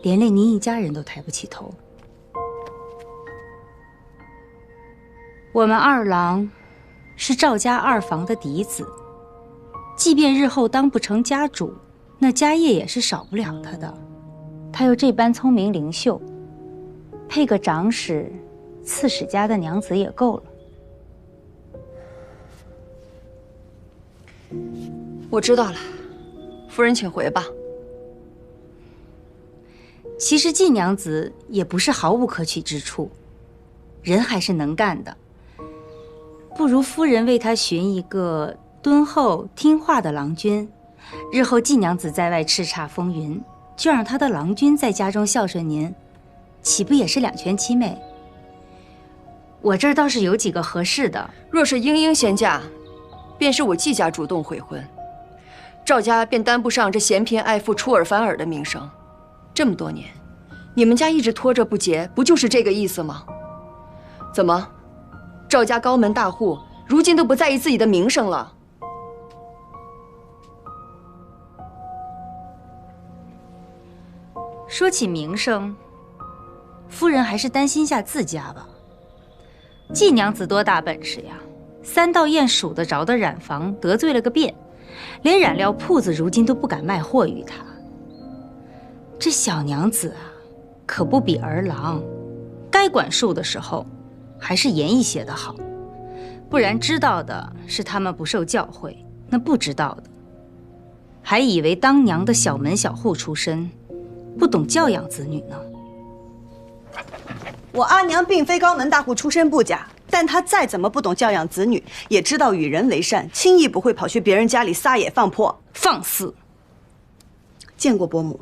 连累您一家人都抬不起头。我们二郎是赵家2房的嫡子，即便日后当不成家主，那家业也是少不了他的。他又这般聪明灵秀，配个长史、刺史家的娘子也够了。我知道了，夫人请回吧。其实季娘子也不是毫无可取之处，人还是能干的。不如夫人为她寻一个敦厚听话的郎君，日后季娘子在外叱咤风云，就让她的郎君在家中孝顺您，岂不也是2全其美？我这儿倒是有几个合适的。若是英英先嫁，便是我季家主动悔婚，赵家便担不上这嫌贫爱富、出尔反尔的名声。这么多年，你们家一直拖着不结，不就是这个意思吗？怎么，赵家高门大户，如今都不在意自己的名声了？说起名声，夫人还是担心下自家吧。季娘子多大本事呀？3道堰数得着的染坊得罪了个遍，连染料铺子如今都不敢卖货于她。这小娘子啊，可不比儿郎，该管束的时候，还是严一些的好。不然知道的是他们不受教诲，那不知道的，还以为当娘的小门小户出身，不懂教养子女呢。我阿娘并非高门大户出身不假，但她再怎么不懂教养子女，也知道与人为善，轻易不会跑去别人家里撒野放破。放肆！见过伯母，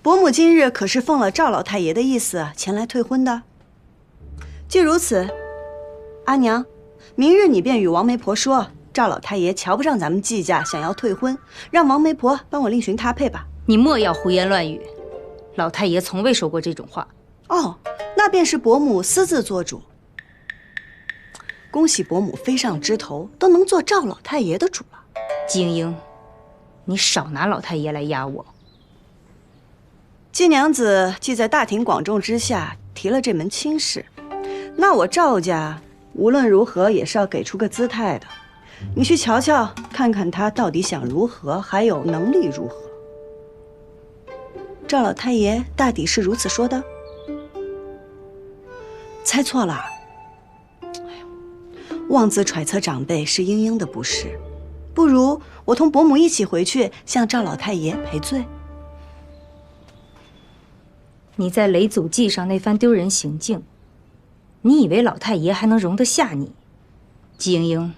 伯母今日可是奉了赵老太爷的意思前来退婚的。既如此，阿娘，明日你便与王媒婆说，赵老太爷瞧不上咱们季家，想要退婚，让王媒婆帮我另寻他配吧。你莫要胡言乱语，老太爷从未说过这种话。哦，那便是伯母私自做主。恭喜伯母飞上枝头，都能做赵老太爷的主了。金英，你少拿老太爷来压我。季娘子既在大庭广众之下提了这门亲事，那我赵家无论如何也是要给出个姿态的。你去瞧瞧，看看他到底想如何，还有能力如何。赵老太爷大抵是如此说的？猜错了。妄自揣测长辈是英英的不是，不如我同伯母一起回去向赵老太爷赔罪。你在雷祖记上那番丢人行径，你以为老太爷还能容得下你？季英英，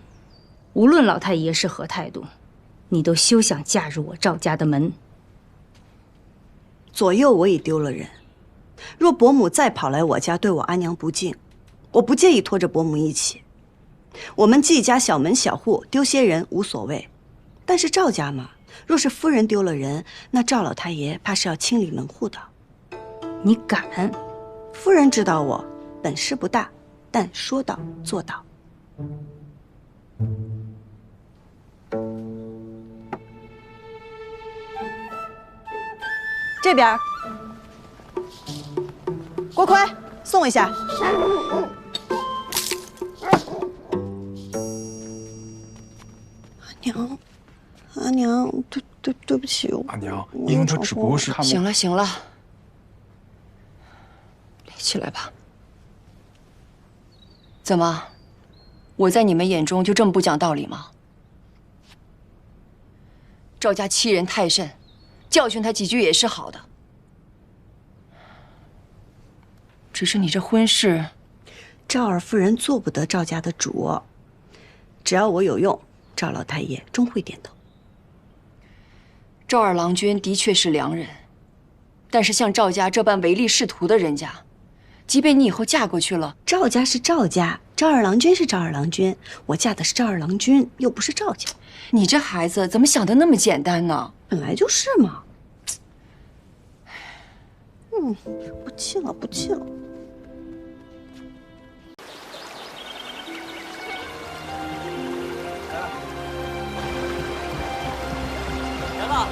无论老太爷是何态度，你都休想嫁入我赵家的门。左右我已丢了人，若伯母再跑来我家对我阿娘不敬，我不介意拖着伯母一起。我们季家小门小户丢些人无所谓，但是赵家嘛，若是夫人丢了人，那赵老太爷怕是要清理门户的。你敢？夫人知道我本事不大，但说到做到。这边，郭奎，送一下。阿娘，对不起，阿娘，英他只不过是……行了行了，起来吧。怎么，我在你们眼中就这么不讲道理吗？赵家欺人太甚，教训他几句也是好的。只是你这婚事，赵二夫人做不得赵家的主，只要我有用，赵老太爷终会点头。赵二郎君的确是良人，但是像赵家这般唯利是图的人家，即便你以后嫁过去了，赵家是赵家，赵二郎君是赵二郎君，我嫁的是赵二郎君，又不是赵家。你这孩子怎么想的那么简单呢？本来就是嘛。不气了，不气了。来吧。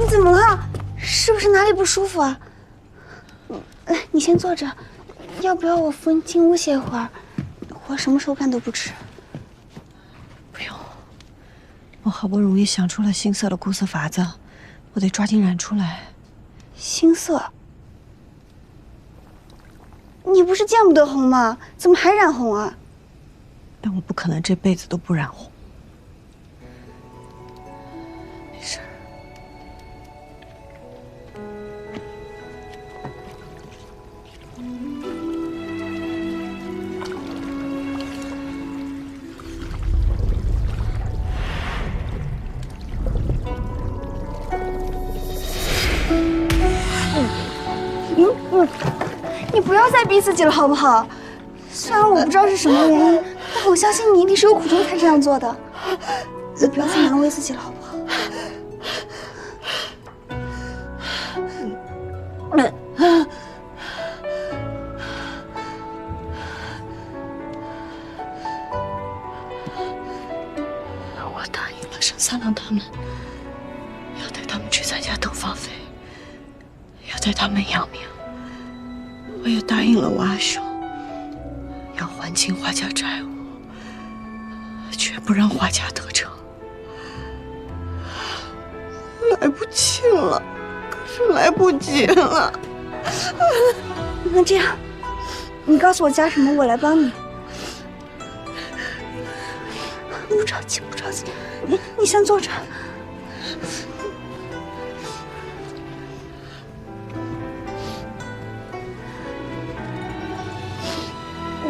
怎么了？是不是哪里不舒服啊？你先坐着，要不要我扶你进屋歇一会儿？我什么时候饭都不吃。不用，我好不容易想出了新色的固色法子，我得抓紧染出来。新色？你不是见不得红吗？怎么还染红啊？但我不可能这辈子都不染红。没事。你不要再逼自己了，好不好？虽然我不知道是什么原因，但我相信你一定是有苦衷才这样做的。你不要再难为自己了，好不好？我答应了沈三郎他们，要带他们去参加东方飞，要带他们扬名。我也答应了我阿兄，要还清华家债务，绝不让华家得逞。来不及了，可是来不及了。那这样，你告诉我加什么，我来帮你。不着急，不着急，你先坐着。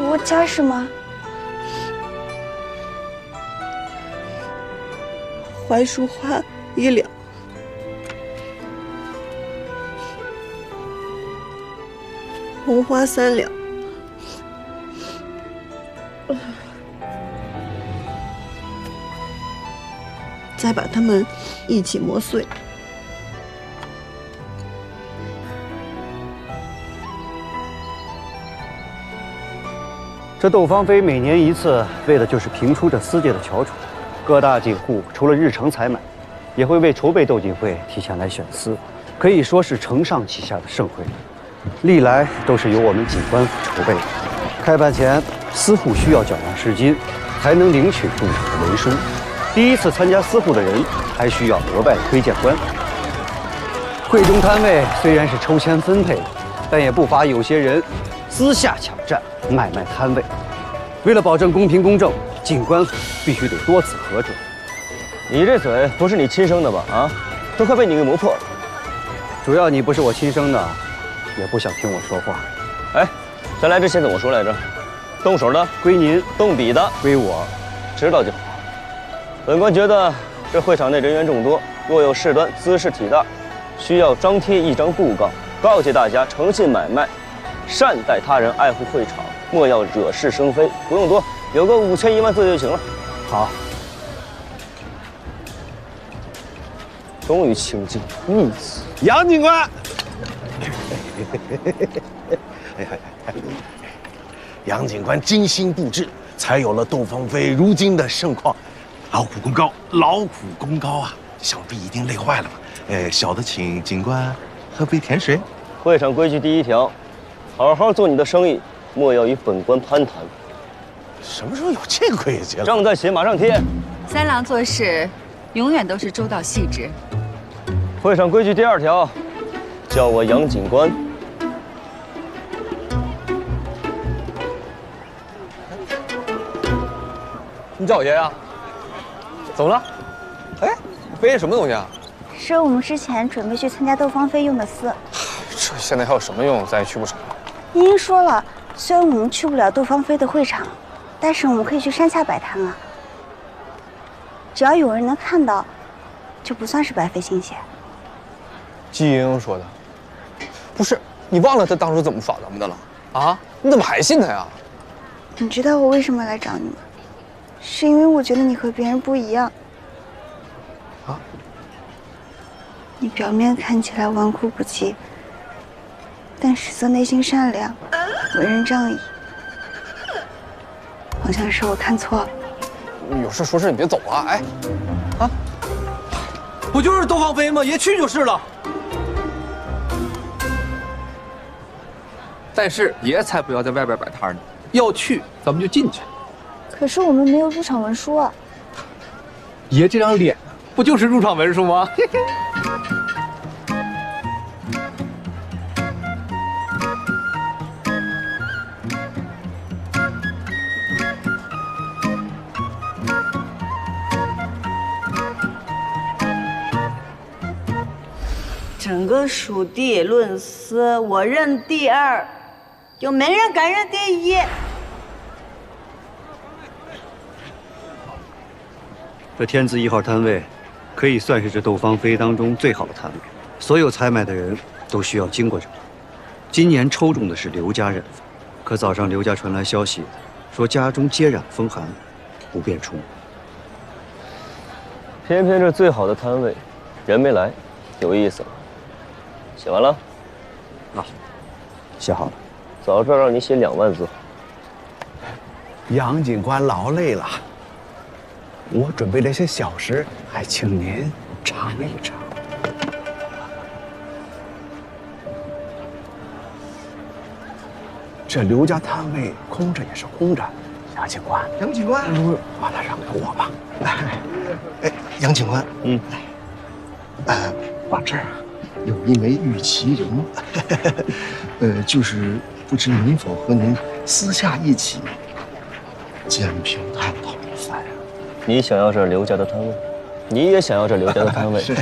我加什么？槐树花1两，红花3两，再把它们一起磨碎。这斗方飞每年一次，为的就是评出这丝界的翘楚。各大锦户除了日常采买，也会为筹备斗锦会提前来选丝，可以说是承上启下的盛会。历来都是由我们锦官府筹备的。开办前，丝户需要缴纳10金，才能领取入场的文书。第一次参加丝户的人，还需要额外的推荐官。会中摊位虽然是抽签分配的，但也不乏有些人私下抢占。买卖摊位，为了保证公平公正，锦官府必须得多次核准。你这嘴不是你亲生的吧？啊，都快被你给磨破了。主要你不是我亲生的，也不想听我说话。哎，咱来之前怎么说来着？动手的归您，动笔的归我。知道就好。本官觉得这会场内人员众多，若有事端滋事体大，需要张贴一张布告，告诫大家诚信买卖，善待他人，爱护会场，莫要惹是生非。不用多，有个5000、1万字就行了。好。终于清净义子，杨警官。杨警官精心布置，才有了窦芳菲如今的盛况。劳苦功高，劳苦功高啊！想必一定累坏了吧？小的请警官喝杯甜水。会场规矩第1条，好好做你的生意，莫要与本官攀谈。什么时候有这个规矩了？正在写，马上贴。三郎做事永远都是周到细致。会场规矩第2条，叫我杨警官。你找爷呀？怎么了？哎，背着什么东西啊？是我们之前准备去参加窦芳菲用的丝。这现在还有什么用？咱也去不成。您说了，虽然我们去不了窦芳菲的会场，但是我们可以去山下摆摊啊。只要有人能看到，就不算是白费心血。季莹莹说的，不是你忘了她当初怎么耍咱们的了啊？你怎么还信她呀？你知道我为什么来找你吗？是因为我觉得你和别人不一样。啊？你表面看起来纨绔不羁，但实则内心善良，为人仗义。好像是我看错了。有事说事，你别走啊！哎，啊，不就是窦芳菲吗？爷去就是了。但是爷才不要在外边摆摊呢，要去咱们就进去。可是我们没有入场文书啊。爷这张脸不就是入场文书吗？整个蜀地论丝，我认第2，就没人敢认第1。这天字1号摊位，可以算是这窦芳菲当中最好的摊位。所有采买的人都需要经过这里。今年抽中的是刘家染坊，可早上刘家传来消息，说家中皆染风寒，不便出门。偏偏这最好的摊位，人没来，有意思了。写完了？啊，写好了。早知道让你写2万字。杨警官劳累了，我准备了些小食，还请您尝一尝。这刘家摊位空着也是空着，杨警官，把它让给我吧。哎，杨警官，把这儿有一枚玉麒麟，就是不知能否和您私下一起简评探讨一番呀？你想要这刘家的摊位，你也想要这刘家的摊位。是。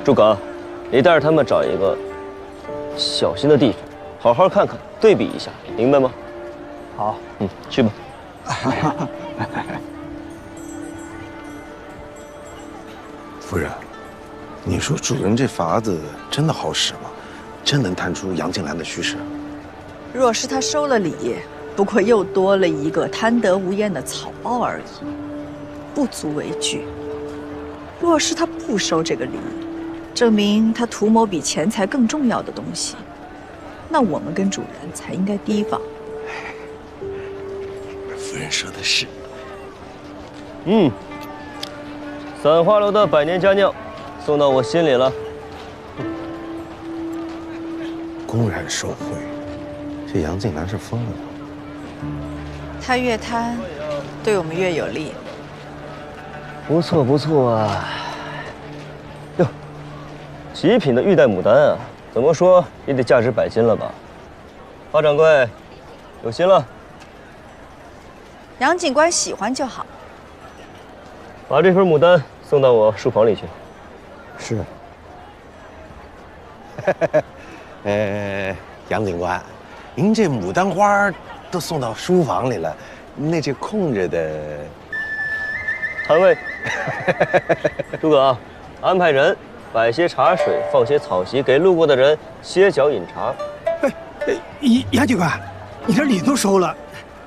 诸葛，你带着他们找一个小心的地方，好好看看，对比一下，明白吗？好，去吧。夫人，你说主人这法子真的好使吗？真能探出杨静兰的虚实？若是他收了礼，不过又多了一个贪得无厌的草包而已，不足为惧。若是他不收这个礼，证明他图谋比钱财更重要的东西，那我们跟主人才应该提防。夫人说的是。散花楼的百年佳酿，送到我心里了。公然受贿，这杨静兰是疯了吗？他越贪，对我们越有利。不错不错啊！哟，极品的玉带牡丹啊，怎么说也得价值100斤了吧？花掌柜，有心了。杨警官喜欢就好。把这份牡丹送到我书房里去。是。杨警官，您这牡丹花都送到书房里了，那这空着的摊位，诸葛，安排人摆些茶水，放些草席，给路过的人歇脚饮茶。杨警官，你这礼都收了，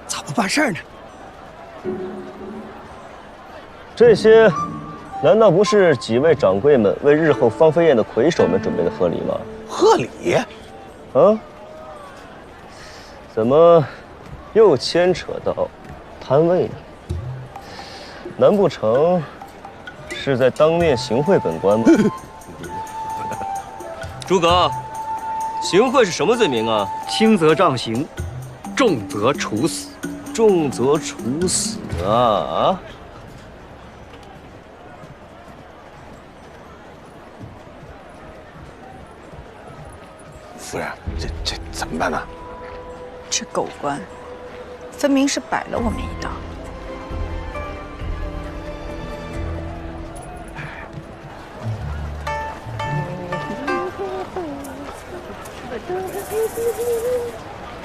咋不办事呢？这些，难道不是几位掌柜们为日后芳菲宴的魁首们准备的贺礼吗？贺礼？啊？怎么又牵扯到摊位呢？难不成是在当面行贿本官吗？诸葛，行贿是什么罪名啊？轻则杖刑，重则处死。重则处死啊！夫人，这怎么办呢？这狗官，分明是摆了我们一道。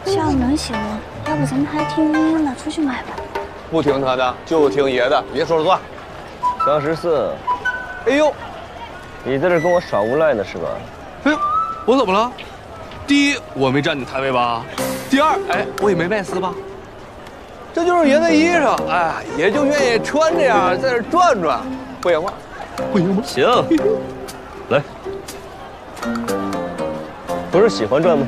下午能行吗？要不咱们还听莺莺的，出去买吧。不听他的，就听爷的，别说了算。张14，哎呦，你在这跟我耍无赖呢是吧？哎呦，我怎么了？第一，我没占你摊位吧？第二，哎，我也没卖丝吧？这就是爷的衣裳，哎，爷就愿意穿这样在这转转，不行吗？不行吗？行，来，不是喜欢转吗？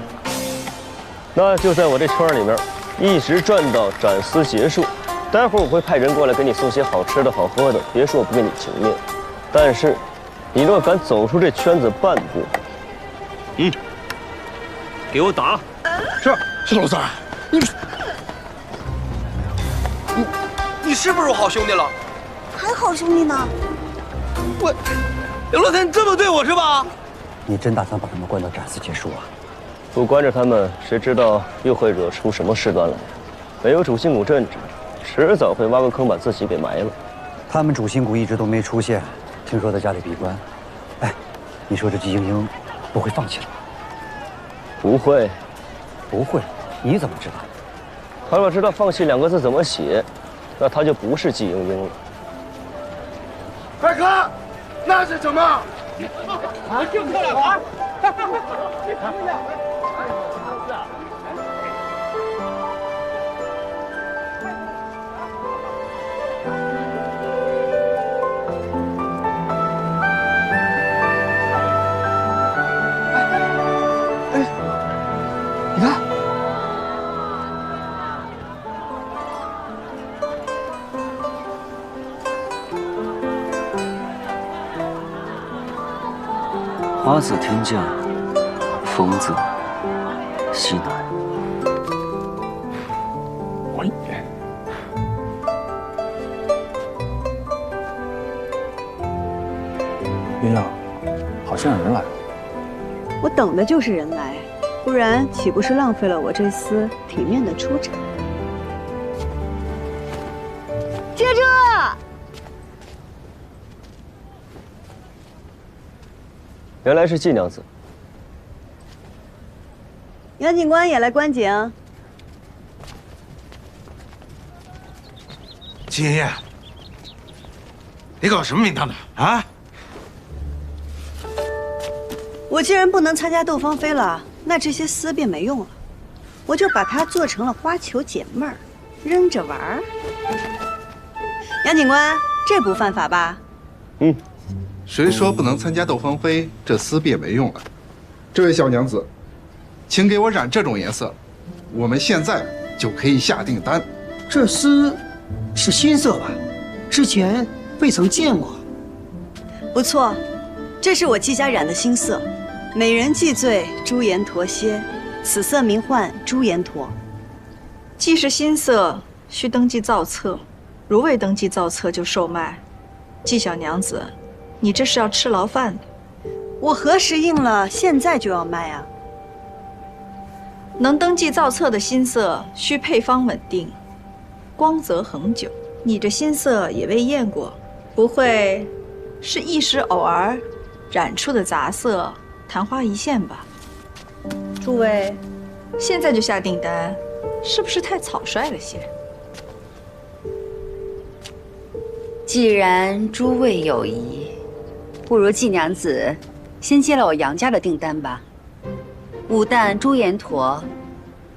那就在我这圈里面，一直转到斩丝结束。待会儿我会派人过来给你送些好吃的好喝的，别说我不给你情面。但是，你若敢走出这圈子半步，给我打！是老三，你是不是我好兄弟了？还好兄弟呢。刘老三，你这么对我是吧？你真打算把他们关到斩丝结束啊？不关着他们，谁知道又会惹出什么事端来？没有主心骨镇着，迟早会挖个坑把自己给埋了。他们主心骨一直都没出现，听说在家里闭关。哎，你说这季莺莺不会放弃了吧？不会，不会，你怎么知道？他若知道放弃2个字怎么写，那他就不是季莺莺了。快看，那是什么？啊，就漂亮玩。你看，花自天降，风自西南。鸳鸯，好像有人来了。我等的就是人来，不然岂不是浪费了我这丝体面的出场？接着。原来是季娘子。杨警官也来观景。季爷爷，你搞什么名堂的啊？我既然不能参加斗芳菲了，那这些丝便没用了，我就把它做成了花球解闷儿，扔着玩儿。杨警官，这不犯法吧？谁说不能参加斗芳菲？这丝便没用了。这位小娘子，请给我染这种颜色，我们现在就可以下订单。这丝是新色吧？之前未曾见过。不错，这是我季家染的新色，美人既醉，朱颜驼歇，此色名唤朱颜驼。既是新色，需登记造册，如未登记造册就售卖。季小娘子，你这是要吃牢饭的。我何时应了？现在就要卖啊！能登记造册的新色，需配方稳定，光泽恒久。你这新色也未验过，不会是一时偶尔染出的杂色，昙花一现吧。诸位，现在就下订单，是不是太草率了些？既然诸位有疑，不如季娘子先接了我杨家的订单吧。武旦朱延陀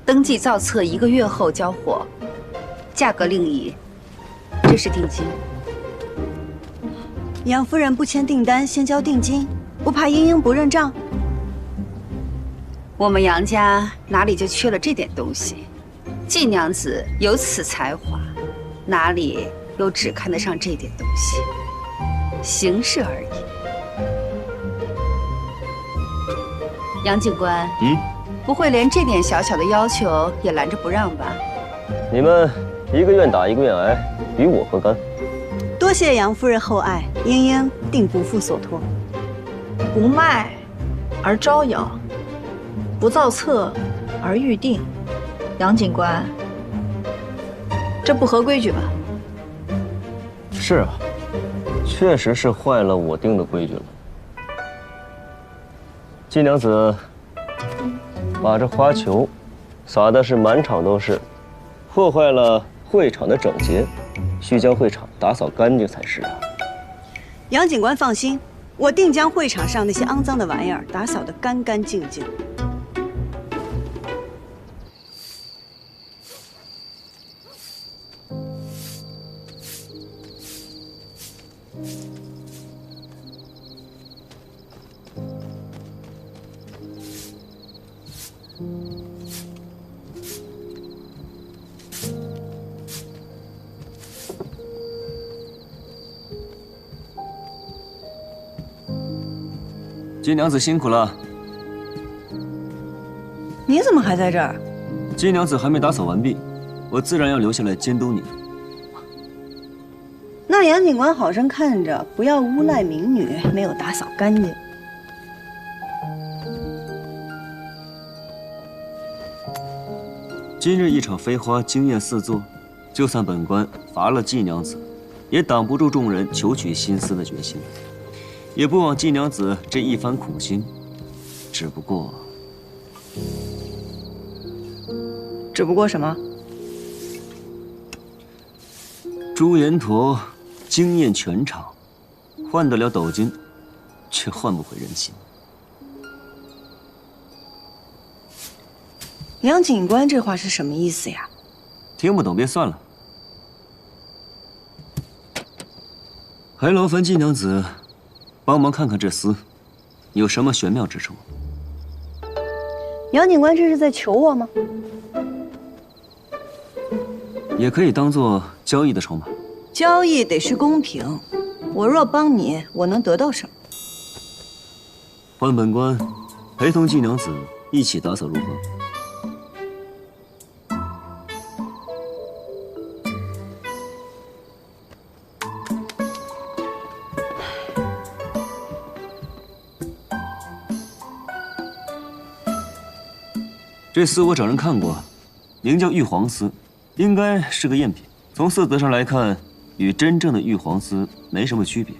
登记造册1个月后交货，价格另议。这是定金。杨夫人不签订单，先交定金，不怕英英不认账？我们杨家哪里就缺了这点东西？季娘子有此才华，哪里又只看得上这点东西？形式而已。杨警官，不会连这点小小的要求也拦着不让吧？你们一个愿打一个愿挨，与我何干？多谢杨夫人厚爱，英英定不负所托。不卖而招摇，不造册而预定。杨警官，这不合规矩吧？是啊，确实是坏了我定的规矩了。季娘子把这花球撒的是满场都是，破坏了会场的整洁，需将会场打扫干净才是啊。杨警官放心，我定将会场上那些肮脏的玩意儿打扫得干干净净。季娘子辛苦了。你怎么还在这儿？季娘子还没打扫完毕，我自然要留下来监督你。那杨警官好生看着，不要诬赖民女没有打扫干净。今日一场飞花惊艳四座，就算本官罚了季娘子，也挡不住众人求取心思的决心。也不枉季娘子这一番苦心，只不过什么？朱延陀惊艳全场，换得了斗金，却换不回人心。杨警官这话是什么意思呀？听不懂别算了，还劳烦季娘子帮忙看看这厮有什么玄妙之处。杨警官这是在求我吗？也可以当做交易的筹码。交易得是公平，我若帮你，我能得到什么？换本官陪同季娘子一起打扫如何？这丝我找人看过，名叫玉皇丝，应该是个赝品。从色泽上来看，与真正的玉皇丝没什么区别，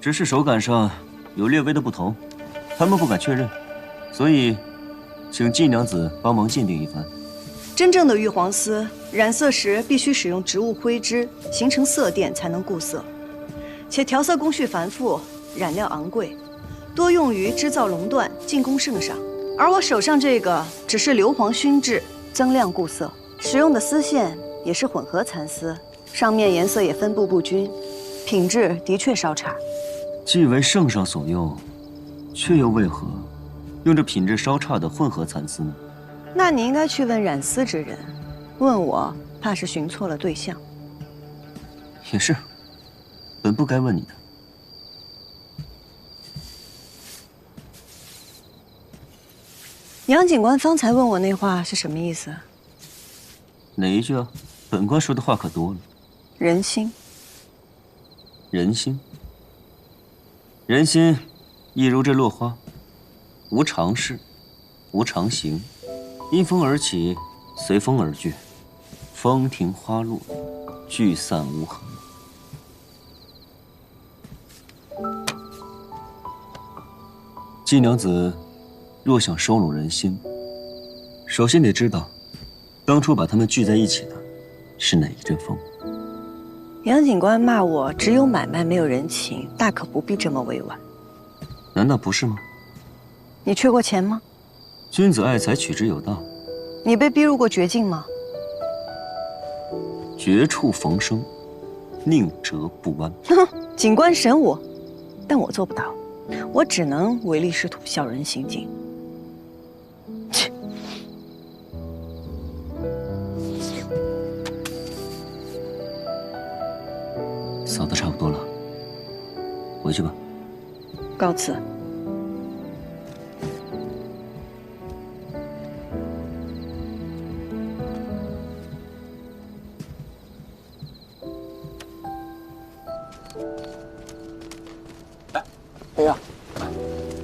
只是手感上有略微的不同，他们不敢确认，所以请季娘子帮忙鉴定一番。真正的玉皇丝染色时必须使用植物灰脂形成色靛才能固色，且调色工序繁复，染料昂贵，多用于织造龙缎，进攻圣上。而我手上这个只是硫磺熏制，增亮固色，使用的丝线也是混合蚕丝，上面颜色也分布不均，品质的确稍差。既为圣上所用，却又为何用这品质稍差的混合蚕丝呢？那你应该去问染丝之人，问我怕是寻错了对象。也是，本不该问你的。杨警官方才问我那话是什么意思？哪一句啊？本官说的话可多了。人心。人心。人心，亦如这落花，无常势，无常形，因风而起，随风而绝，风停花落，聚散无痕。季娘子若想收拢人心，首先得知道，当初把他们聚在一起的是哪一阵风。杨警官骂我只有买卖没有人情，大可不必这么委婉。难道不是吗？你缺过钱吗？君子爱财，取之有道。你被逼入过绝境吗？绝处逢生，宁折不弯。哼，警官审我，但我做不到，我只能唯利是图，小人行径。切！扫得差不多了，回去吧。告辞。飞呀，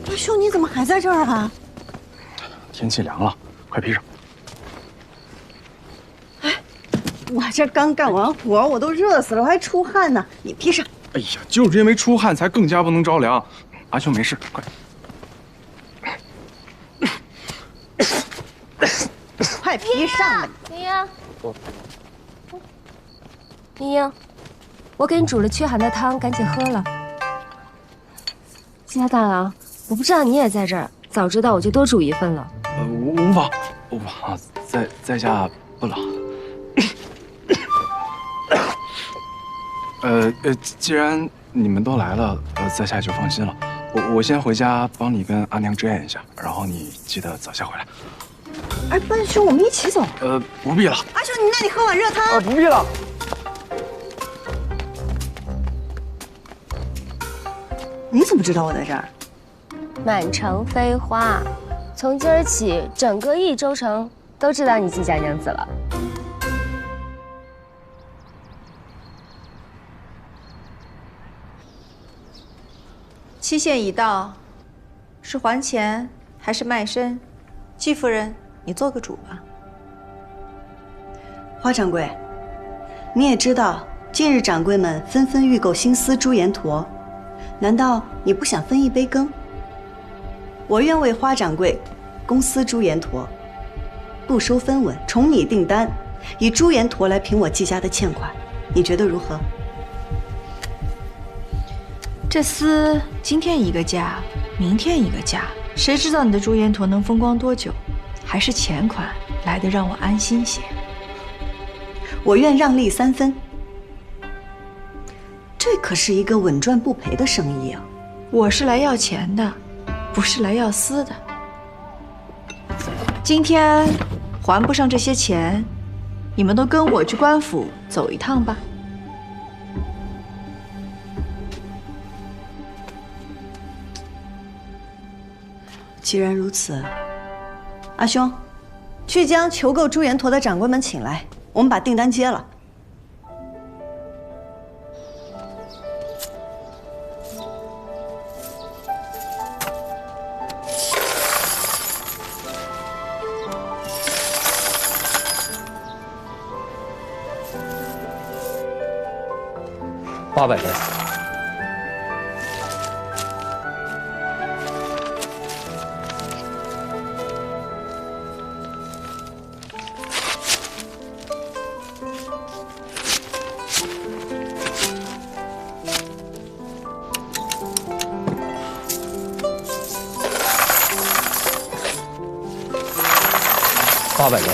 阿兄，你怎么还在这儿啊？天气凉了，快披上。我这刚干完活，我都热死了，我还出汗呢。你披上。哎呀，就是因为出汗才更加不能着凉。阿兄没事，快。快披上吧！明英，明英，我给你煮了驱寒的汤，赶紧喝了。季家大郎，我不知道你也在这儿，早知道我就多煮一份了。无妨，无妨，在家不冷。既然你们都来了，在下就放心了。我先回家帮你跟阿娘支援一下，然后你记得早些回来。哎，半兄，我们一起走。不必了。阿兄，那你喝碗热汤。不必了。你怎么知道我在这儿？满城飞花，从今儿起，整个益州城都知道你季家娘子了。期限已到，是还钱还是卖身？季夫人，你做个主吧。花掌柜，你也知道，近日掌柜们纷纷预购新丝朱颜驼，难道你不想分一杯羹？我愿为花掌柜供丝朱颜驼，不收分文，重拟订单，以朱颜驼来平我季家的欠款，你觉得如何？这丝今天一个价，明天一个价，谁知道你的朱颜驼能风光多久？还是钱款来得让我安心些。我愿让利3分。这可是一个稳赚不赔的生意啊！我是来要钱的，不是来要丝的。今天还不上这些钱，你们都跟我去官府走一趟吧。既然如此，阿兄，去将求购朱颜驼的掌柜们请来，我们把订单接了。800元。800元。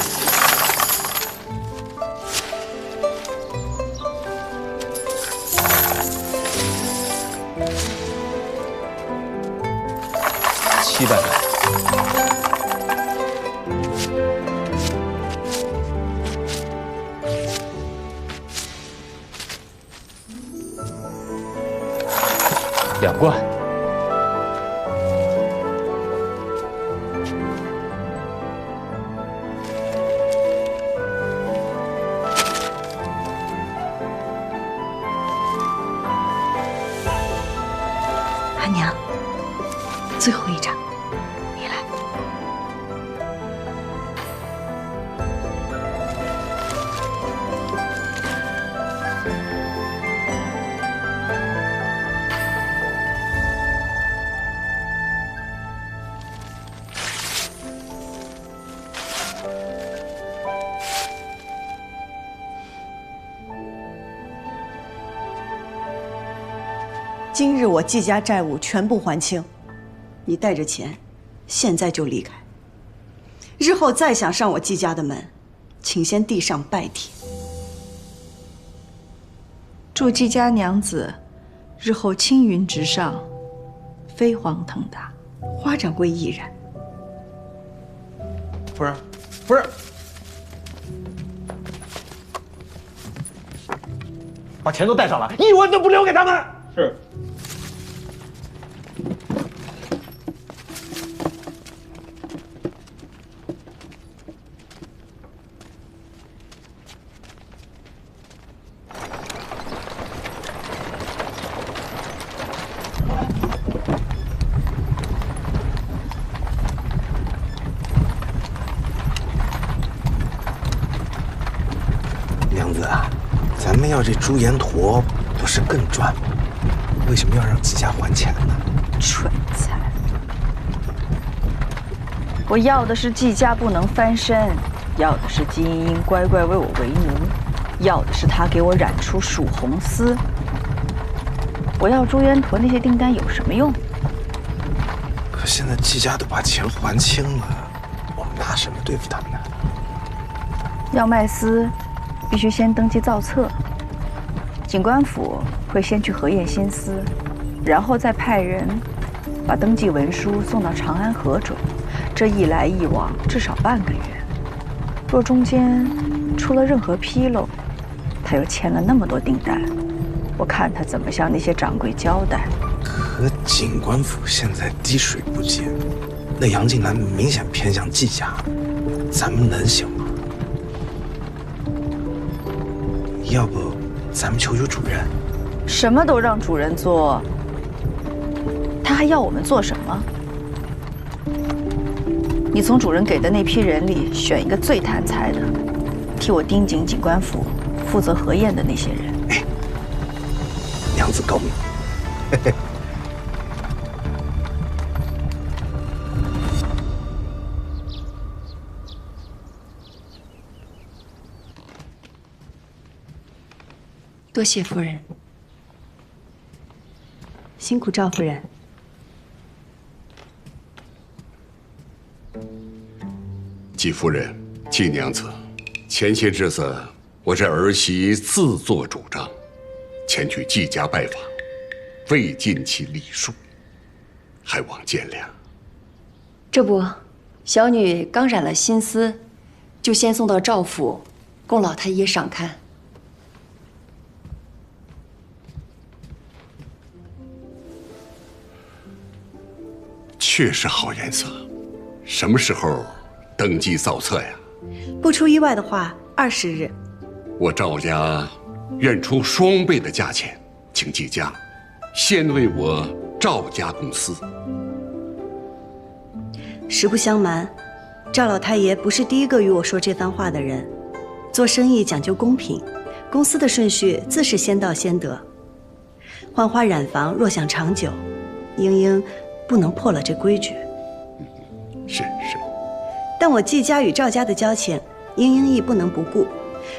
700元。2罐。阿娘，最后一张，你来。今日我季家债务全部还清，你带着钱，现在就离开。日后再想上我季家的门，请先递上拜帖。祝季家娘子日后青云直上，飞黄腾达。花掌柜亦然。夫人，夫人，把钱都带上来，1文都不留给他们。是。娘子啊，咱们要这朱延陀不是更赚吗？为什么要让季家还钱呢？蠢材！我要的是季家不能翻身，要的是季莺莺乖乖为我为奴，要的是他给我染出蜀红丝。我要朱延陀那些订单有什么用？可现在季家都把钱还清了，我们拿什么对付他们呢？要卖丝，必须先登记造册。警官府会先去核验新丝，然后再派人把登记文书送到长安核准。这一来一往，至少半个月。若中间出了任何纰漏，他又签了那么多订单，我看他怎么向那些掌柜交代。可警官府现在滴水不进，那杨静兰明显偏向季家，咱们能行吗？要不咱们求求主人？什么都让主人做，他还要我们做什么？你从主人给的那批人里选一个最贪财的，替我盯紧警官府负责核验的那些人。哎，娘子高明。嘿嘿。多谢夫人。辛苦赵夫人。季夫人、季娘子，前些日子我这儿媳自作主张，前去季家拜访，未尽其礼数，还望见谅。这不，小女刚染了新丝，就先送到赵府，供老太爷赏看。确实好颜色，什么时候登记造册呀？不出意外的话，20日。我赵家愿出双倍的价钱，请季家先为我赵家公司。实不相瞒，赵老太爷不是第一个与我说这番话的人。做生意讲究公平，公司的顺序自是先到先得。浣花染坊若想长久，莺莺不能破了这规矩。是。但我季家与赵家的交情，莺莺亦不能不顾。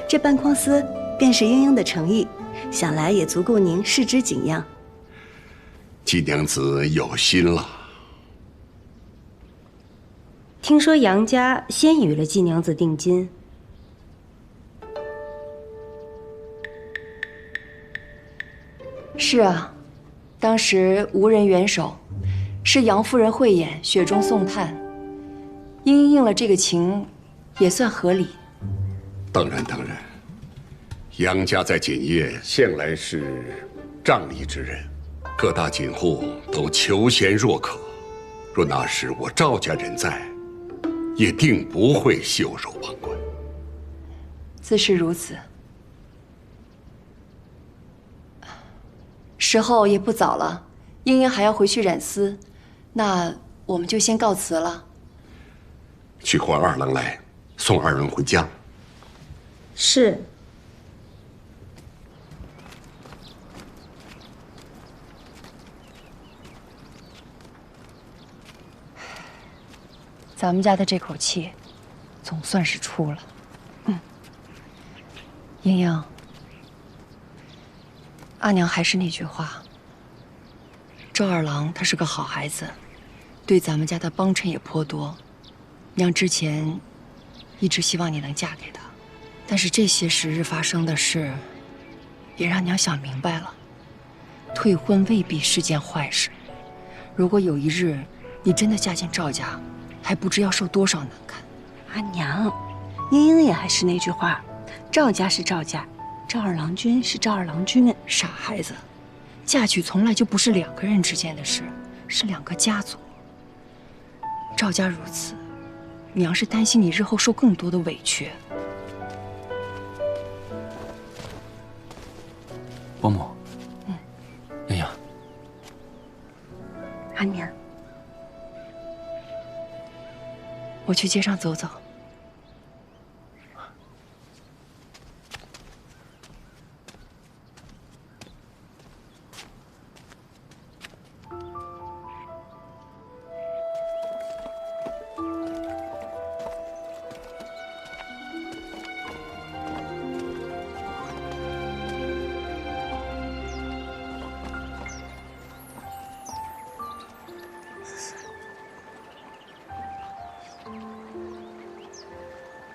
这半筐丝便是莺莺的诚意，想来也足够您视之景仰。季娘子有心了。听说杨家先与了季娘子定金。是啊，当时无人援手，是杨夫人慧眼，雪中送炭。因应了这个情，也算合理。当然，杨家在锦业向来是仗义之人，各大锦户都求贤若渴。若那时我赵家人在，也定不会袖手旁观。自是如此。时候也不早了，莺莺还要回去染丝，那我们就先告辞了。去唤二郎来，送二人回家。是。咱们家的这口气，总算是出了。莺莺，阿娘还是那句话，赵二郎他是个好孩子，对咱们家的帮衬也颇多。娘之前一直希望你能嫁给他，但是这些时日发生的事，也让娘想明白了，退婚未必是件坏事。如果有一日你真的嫁进赵家，还不知要受多少难堪。阿娘，英英也还是那句话，赵家是赵家，赵二郎君是赵二郎君。傻孩子，嫁娶从来就不是2个人之间的事，是2个家族。赵家如此，娘是担心你日后受更多的委屈。伯母，英英，阿娘，我去街上走走。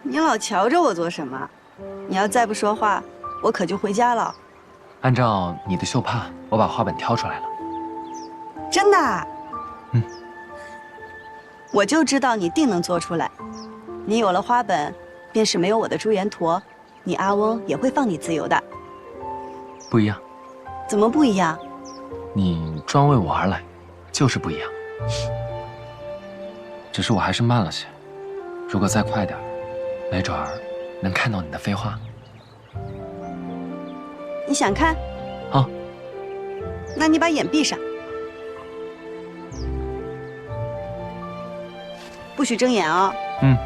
你老瞧着我做什么？你要再不说话，我可就回家了。按照你的绣帕，我把花本挑出来了。真的？嗯。我就知道你定能做出来。你有了花本，便是没有我的朱颜驼，你阿翁也会放你自由的。不一样。怎么不一样？你专为我而来，就是不一样。只是我还是慢了些，如果再快点，没准儿能看到你的飞花。你想看？好。那你把眼闭上，不许睁眼啊！嗯。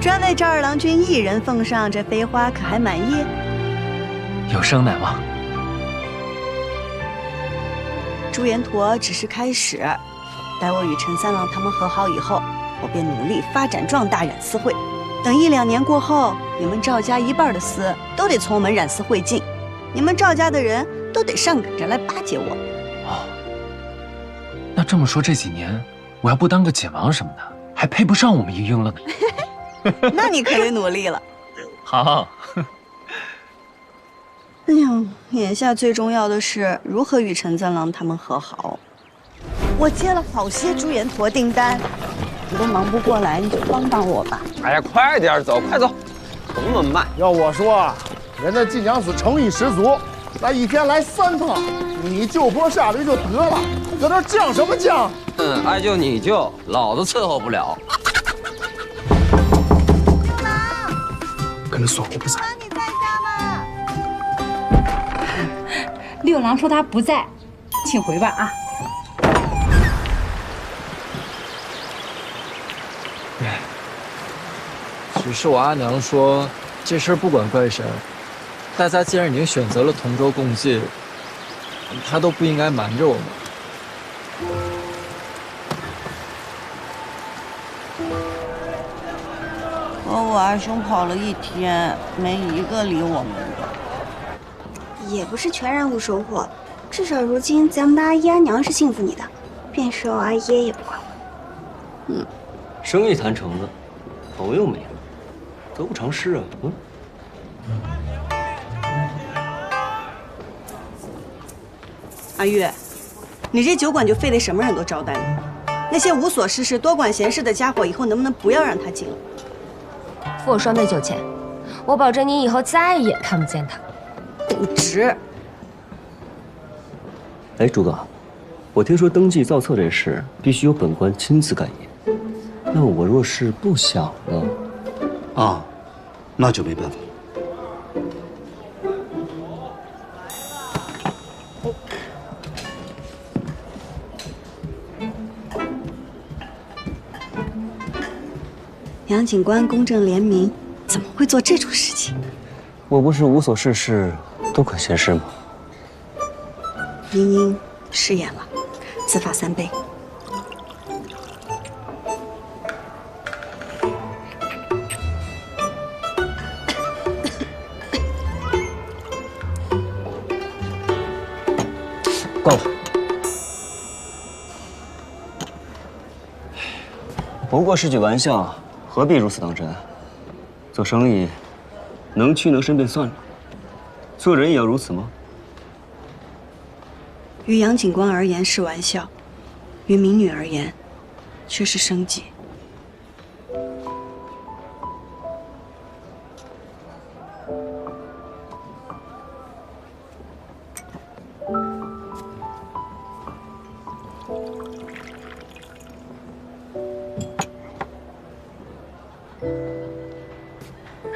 专为赵二郎君一人奉上这飞花，可还满意？有生乃旺。朱颜驼只是开始，待我与陈三郎他们和好以后，我便努力发展壮大染丝会。等1、2年过后，你们赵家一半的丝都得从我们染丝会进，你们赵家的人都得上赶着来巴结我。哦，那这么说，这几年我要不当个锦王什么的，还配不上我们英英了呢。那你可得努力了。好。哎呀，眼下最重要的是如何与陈三郎他们和好。我接了好些朱颜驼订单，我都忙不过来，你就帮帮我吧。哎呀，快点走，快走，怎么那么慢？要我说，人家季娘子诚意十足，那一天来3趟，你就坡下驴就得了，搁这犟什么犟？爱救你救，老子伺候不了。可能锁我不在。你在家吗？六郎说他不在，请回吧啊。只是我阿娘说，这事儿不管怪谁，大家既然已经选择了同舟共济，他都不应该瞒着我们。我二兄跑了1天，没一个理我们的。也不是全然无收获，至少如今咱们的阿姨阿娘是信服你的，便是我阿爷也不管我。生意谈成了，朋友没了，得不偿失啊。阿玉，你这酒馆就非得什么人都招待呢？那些无所事事、多管闲事的家伙，以后能不能不要让他进了？付我双倍酒钱，我保证你以后再也看不见他。不值。哎，诸葛，我听说登记造册这事必须由本官亲自干也。那我若是不想呢？啊，那就没办法了。杨警官公正廉明，怎么会做这种事情？我不是无所事事、多管闲事吗？英英，食言了，自罚3杯。够了。不过是句玩笑，何必如此当真？做生意，能屈能伸便算了，做人也要如此吗？于杨警官而言是玩笑，于民女而言，却是生计。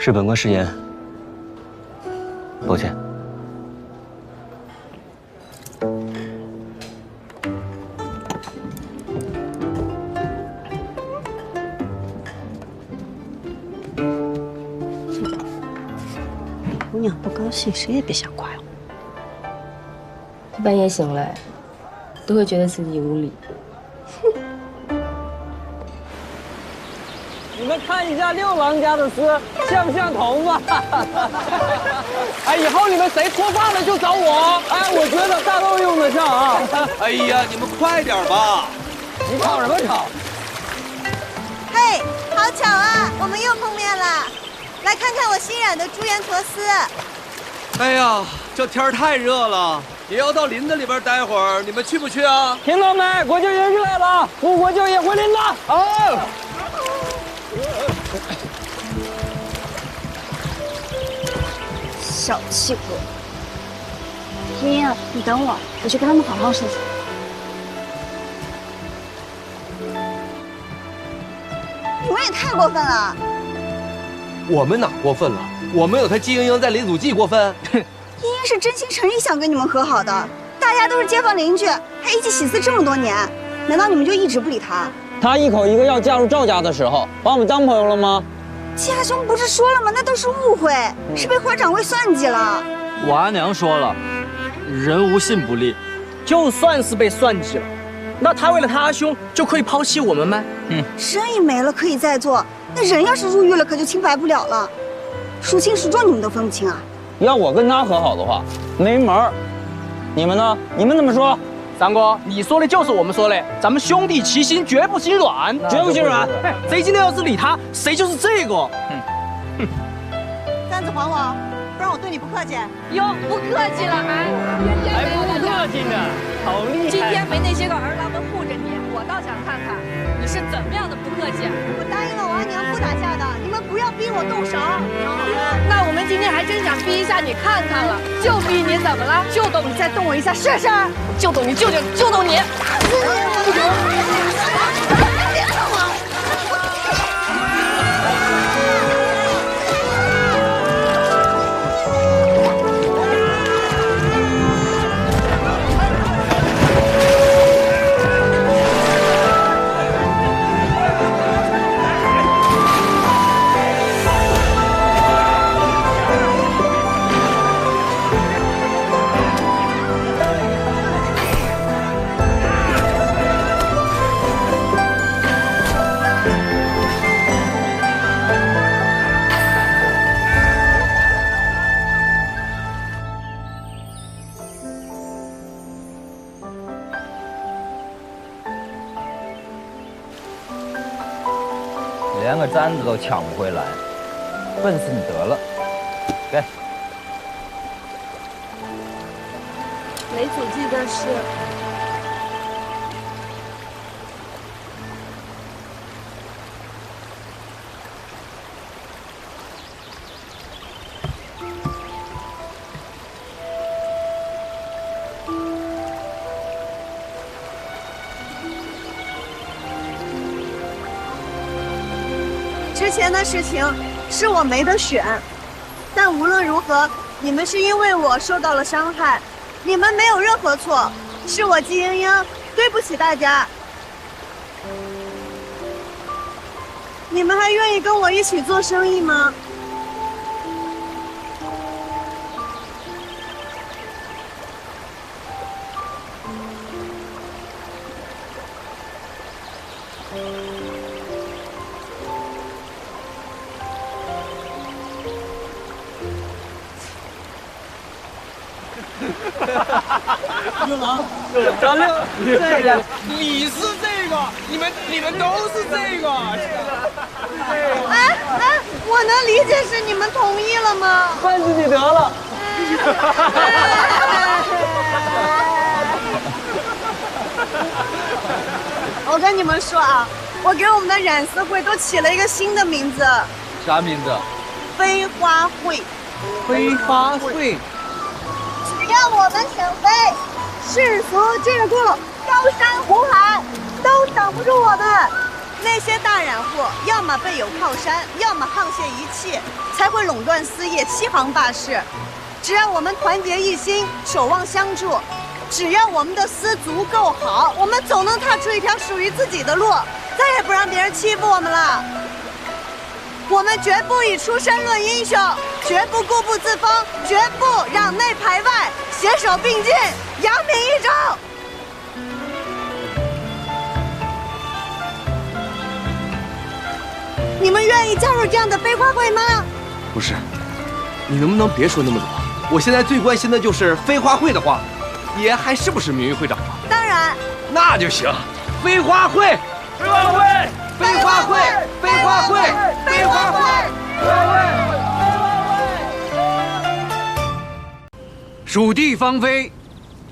是本官失言，抱歉。姑娘不高兴，谁也别想怪我。半夜醒来，都会觉得自己无理。你们看一下六郎家的丝像不像头发？哎，以后你们谁脱发了就找我。哎，我觉得大都用得上啊。哎呀，你们快点吧！你吵什么吵？嘿，好巧啊，我们又碰面了。来看看我新染的朱颜驼丝。哎呀，这天儿太热了，也要到林子里边待会儿，你们去不去啊？听到没？国舅爷热了，吴国舅爷回林了。哦。小气鬼！茵茵，你等我，我去跟他们好好说说。你们也太过分了！我们哪过分了？我们有他季莺莺在李祖记过分。茵茵是真心诚意想跟你们和好的，大家都是街坊邻居，还一起洗丝这么多年，难道你们就一直不理他？他一口一个要嫁入赵家的时候，把我们当朋友了吗？家兄不是说了吗？那都是误会，是被花掌柜算计了。我阿娘说了，人无信不立，就算是被算计了，那他为了他阿兄就可以抛弃我们吗？生意没了可以再做，那人要是入狱了，可就清白不了了。孰轻孰重你们都分不清啊？要我跟他和好的话，没门儿。你们呢？你们怎么说？三哥，你说的就是我们说的，咱们兄弟齐心，绝不心软，绝不心软。哎，谁今天要是理他，谁就是这个。簪子还我，不然我对你不客气。哟，不客气了还不客气呢，好厉害！今天没那些个儿郎们护着你，我倒想看看你是怎么样的不客气。我答应了我阿娘不打架的，你们不要逼我动手。那我们今天还真想逼一下你看看了，就逼你怎么了？就动你再动我一下试试，就动你就动你。别动我！连个簪子都抢不回来，笨死你得了！给。雷祖记的是。之前的事情是我没得选，但无论如何，你们是因为我受到了伤害，你们没有任何错，是我季莺莺对不起大家。你们还愿意跟我一起做生意吗？六郎，张六，这个你是这个，你们都是这个。哎，我能理解是你们同意了吗？算是你得了。我跟你们说啊，我给我们的染丝会都起了一个新的名字，啥名字？飞花会。飞花会。只要我们想飞，世俗桎梏，高山红海都挡不住我们。那些大染户要么背有靠山，要么沆瀣一气，才会垄断丝业，欺行霸市。只要我们团结一心，守望相助，只要我们的丝足够好，我们总能踏出一条属于自己的路，再也不让别人欺负我们了。我们绝不以出身论英雄，绝不固步自封，绝不攘内排外，携手并进，扬名一中。你们愿意加入这样的飞花会吗？不是，你能不能别说那么多？我现在最关心的就是飞花会的话，爷还是不是名誉会长啊？当然。那就行，飞花会，飞花会，飞花会，飞花会，飞花会，飞花会。蜀地芳菲，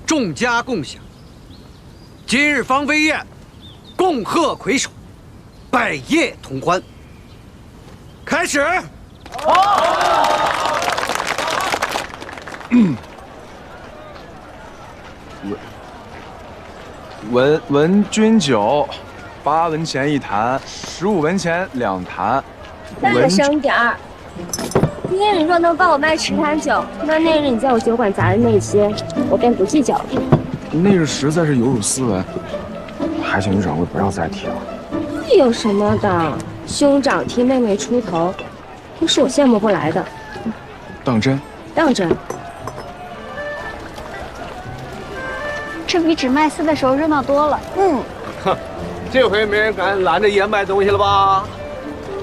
众家共享。今日芳菲宴，共贺魁首，百业同欢。开始。文君酒，8文钱1坛，15文钱2坛。大声点儿！今天你若能帮我卖10坛酒，那日你在我酒馆砸的那些，我便不计较了。那日实在是有辱斯文，还请女掌柜不要再提了。这有什么的？兄长替妹妹出头，不是我羡慕不来的。当真？当真。这比只卖丝的时候热闹多了。哼，这回没人敢拦着爷卖东西了吧？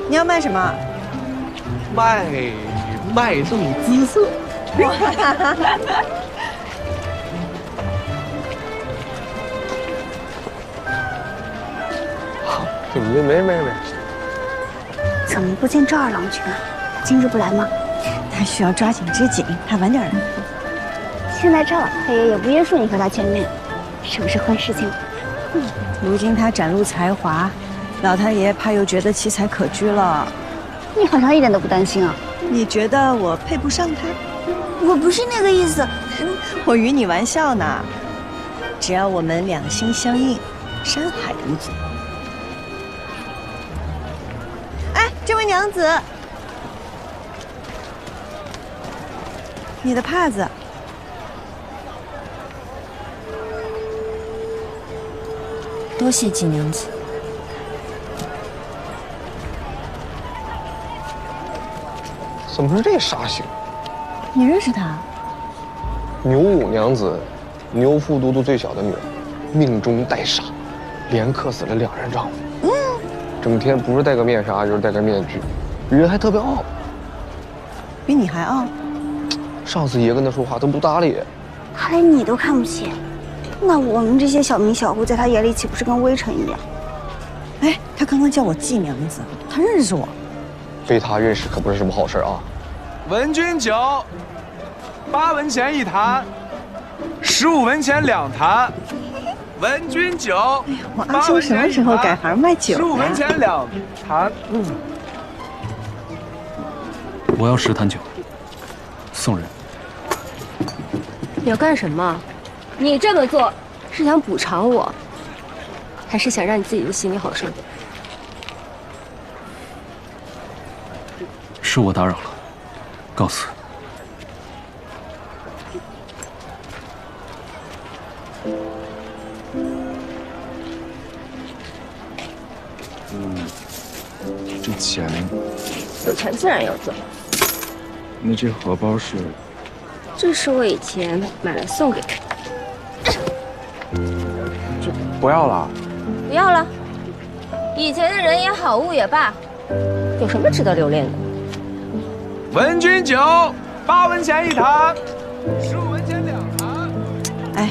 你要卖什么？卖弄姿色。没。怎么不见赵二郎去呢？今日不来吗？他需要抓紧之紧，还晚点来。现在赵老太爷也不约束你和他见面，是不是坏事情了？如今他展露才华，老太爷怕又觉得奇才可居了。你好像一点都不担心啊？你觉得我配不上他？我不是那个意思，我与你玩笑呢。只要我们两心相印，山海无阻。哎，这位娘子，你的帕子。多谢季娘子。怎么是这杀星？你认识他？牛武娘子，牛副都督最小的女儿，命中带煞，连克死了2任丈夫。整天不是戴个面纱就是戴个面具，人还特别傲。比你还傲？上次爷跟他说话，他不搭理。他连你都看不起，那我们这些小民小户在他眼里岂不是跟微尘一样？哎，他刚刚叫我季娘子，他认识我。非他认识可不是什么好事啊！文君酒，8文钱1坛，15文钱2坛。文君酒，我阿兄什么时候改行卖酒？15文钱2坛。我要10坛酒，送人。你要干什么？你这么做是想补偿我，还是想让你自己的心里好受点？是我打扰了，告辞。这钱，有钱自然要赚。那这荷包是？这是我以前买来送给你。这不要了？不要了。以前的人也好，物也罢，有什么值得留恋的？文君酒，8文钱一坛，15文钱2坛。哎，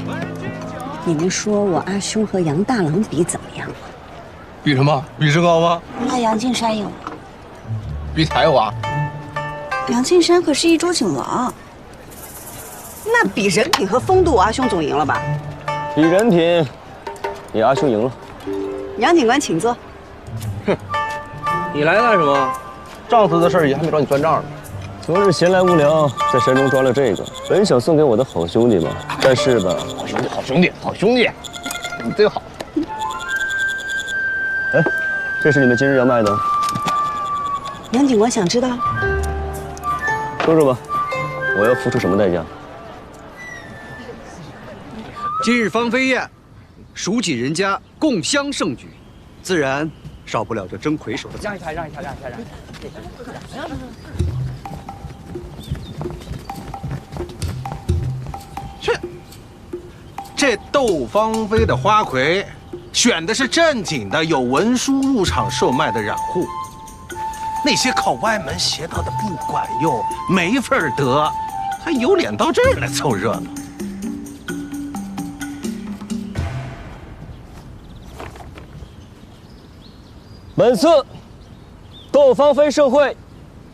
你们说我阿兄和杨大郎比怎么样？比什么？比身高吗？那杨敬山赢了。比才华。杨敬山可是一州景王。那比人品和风度，阿兄总赢了吧？比人品，你阿兄赢了。杨警官，请坐。哼，你来干什么？上次的事也还没找你算账呢。昨日闲来无聊，在山中抓了这个，本想送给我的好兄弟们，但是吧，好兄弟，好兄弟，好兄弟，你最好。哎，这是你们今日要卖的。杨警官想知道？说说吧，我要付出什么代价？今日芳菲宴，蜀锦人家共襄盛举，自然少不了这争魁首的。让一台，让一台，让一台，让一台。去，这窦芳菲的花魁，选的是正经的有文书入场售卖的染户，那些靠歪门邪道的不管用，没份得，还有脸到这儿来凑热闹。本次窦芳菲盛会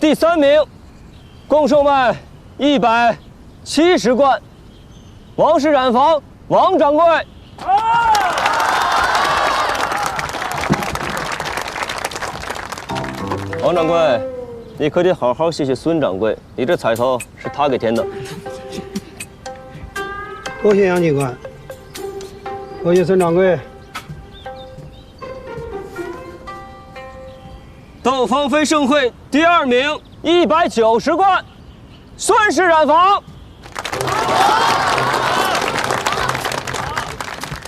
第3名，共售卖170贯。王氏染坊王掌柜。王掌柜，你可得好好谢谢孙掌柜，你这彩头是他给填的。多谢杨警官，多谢孙掌柜。窦芳菲盛会第2名190贯，孙氏染坊。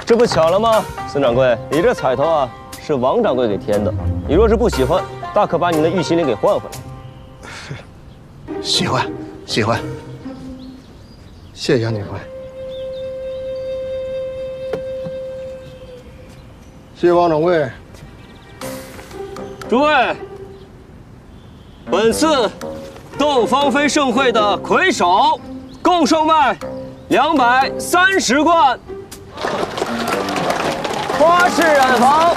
这不巧了吗？孙掌柜，你这彩头啊是王掌柜给填的，你若是不喜欢，大可把你的玉麒麟给换回来。喜欢，喜欢。谢谢杨警官。谢谢王掌柜。诸位，本次窦芳菲盛会的魁首共售卖230贯。花氏染坊。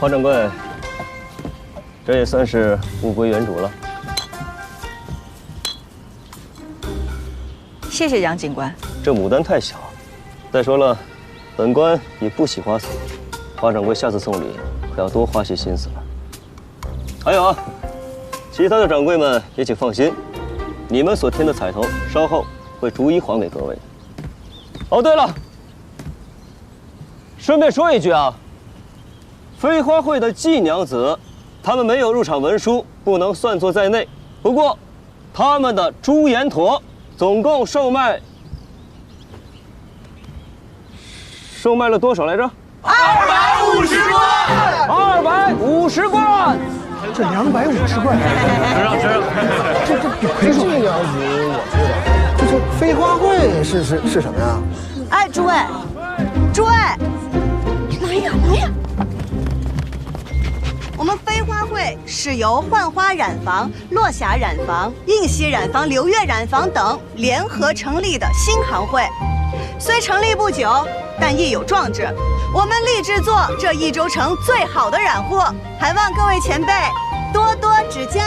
黄掌柜，这也算是物归原主了。谢谢杨警官。这牡丹太小，再说了，本官也不喜花草，花掌柜下次送礼可要多花些心思了。还有啊，其他的掌柜们也请放心，你们所添的彩头，稍后会逐一还给各位的。哦，对了，顺便说一句啊，飞花会的季娘子，他们没有入场文书，不能算作在内。不过，他们的朱颜驼总共售卖了多少来着？250贯。250贯。这250贯，这比魁首娘子我知道。这飞花会是什么呀？哎，诸位，诸位，来呀！我们飞花会是由浣花染坊、落霞染坊、映溪染坊、流月染坊等联合成立的新行会。虽成立不久，但亦有壮志。我们立志做这益州城最好的染户，还望各位前辈多多指教。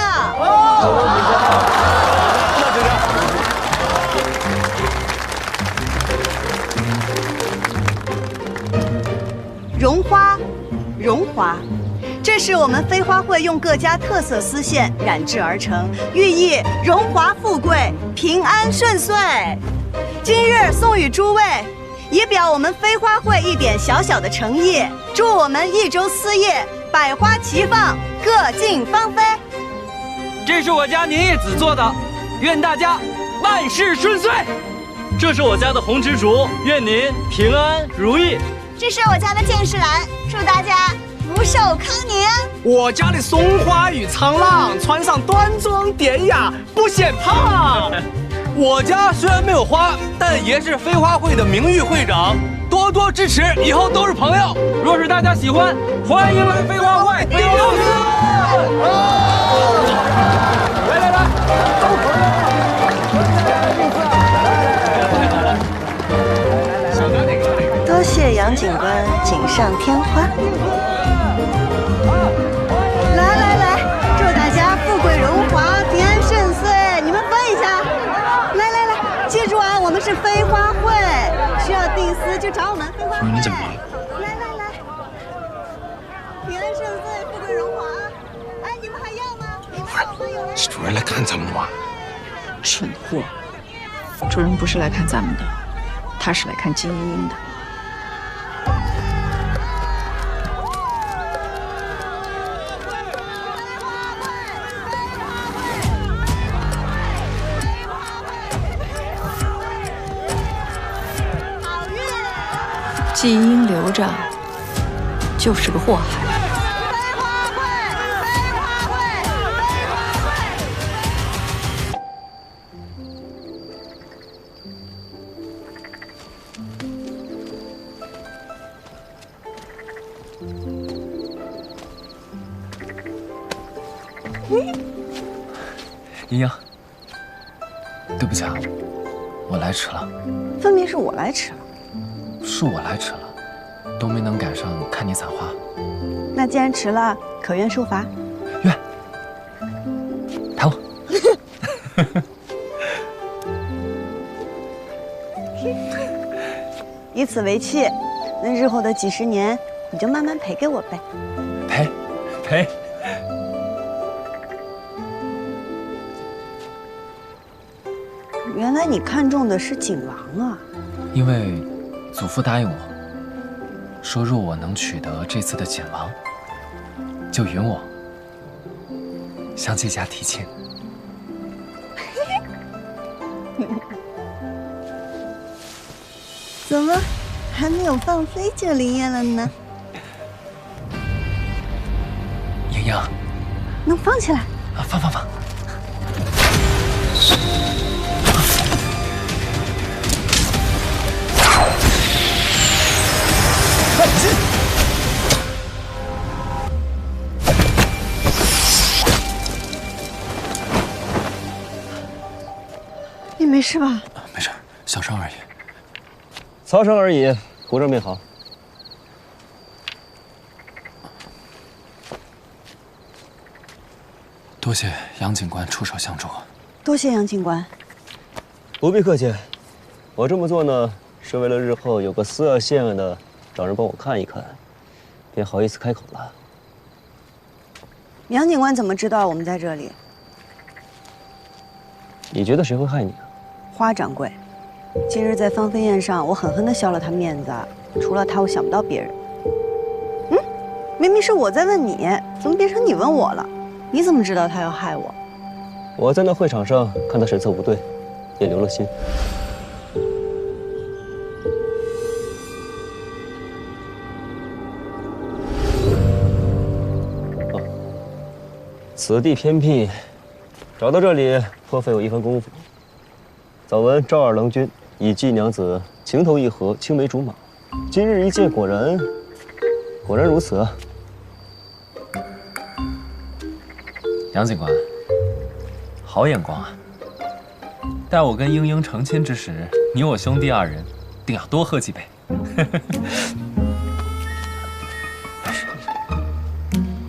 绒花，绒花。这是我们飞花会用各家特色丝线染制而成，寓意荣华富贵、平安顺遂。今日送与诸位，以表我们飞花会一点小小的诚意，祝我们益州丝业百花齐放，各尽芳菲。这是我家年叶子做的，愿大家万事顺遂。这是我家的红蜘蛛，愿您平安如意。这是我家的剑士兰，祝大家福寿康宁。我家的松花与沧浪，穿上端庄典雅，不不显胖。我家虽然没有花，但爷是飞花会的名誉会长，多多支持，以后都是朋友。若是大家喜欢，欢迎来飞花会第6次。来，多谢杨警官锦上添花。来，祝大家富贵荣华，平安顺遂。你们分一下。来，记住啊，我们是飞花会，需要订丝就找我们飞花会。你怎么了？来，平安顺遂，富贵荣华。哎，你们还要吗？是主任来看咱们的吗？蠢货，主任不是来看咱们的，他是来看金英英的。季英留着就是个祸害。英英，对不起啊，我来迟了。分明是我来迟了。是我来迟了，都没能赶上看你采花。那既然迟了，可愿受罚？愿。抬我。以此为契，那日后的几十年，你就慢慢赔给我呗。赔。原来你看中的是景王啊！因为祖父答应我，说若我能取得这次的锦王，就允我向季家提亲。怎么还没有放飞就灵验了呢？英英，能放起来？啊，放。你没事吧？没事，小伤而已。擦伤而已，骨折没好。多谢杨警官出手相助。多谢杨警官。不必客气，我这么做呢，是为了日后有个丝啊线啊的，找人帮我看一看，便好意思开口了。杨警官怎么知道我们在这里？你觉得谁会害你啊？花掌柜，今日在芳菲宴上，我狠狠地削了他面子，除了他，我想不到别人。明明是我在问你，怎么变成你问我了？你怎么知道他要害我？我在那会场上看他神色不对，也留了心。此地偏僻，找到这里颇费我一番功夫。早闻赵二郎君以季娘子情投意合，青梅竹马，今日一见，果然如此啊！杨警官，好眼光啊！待我跟英英成亲之时，你我兄弟二人定要多喝几杯。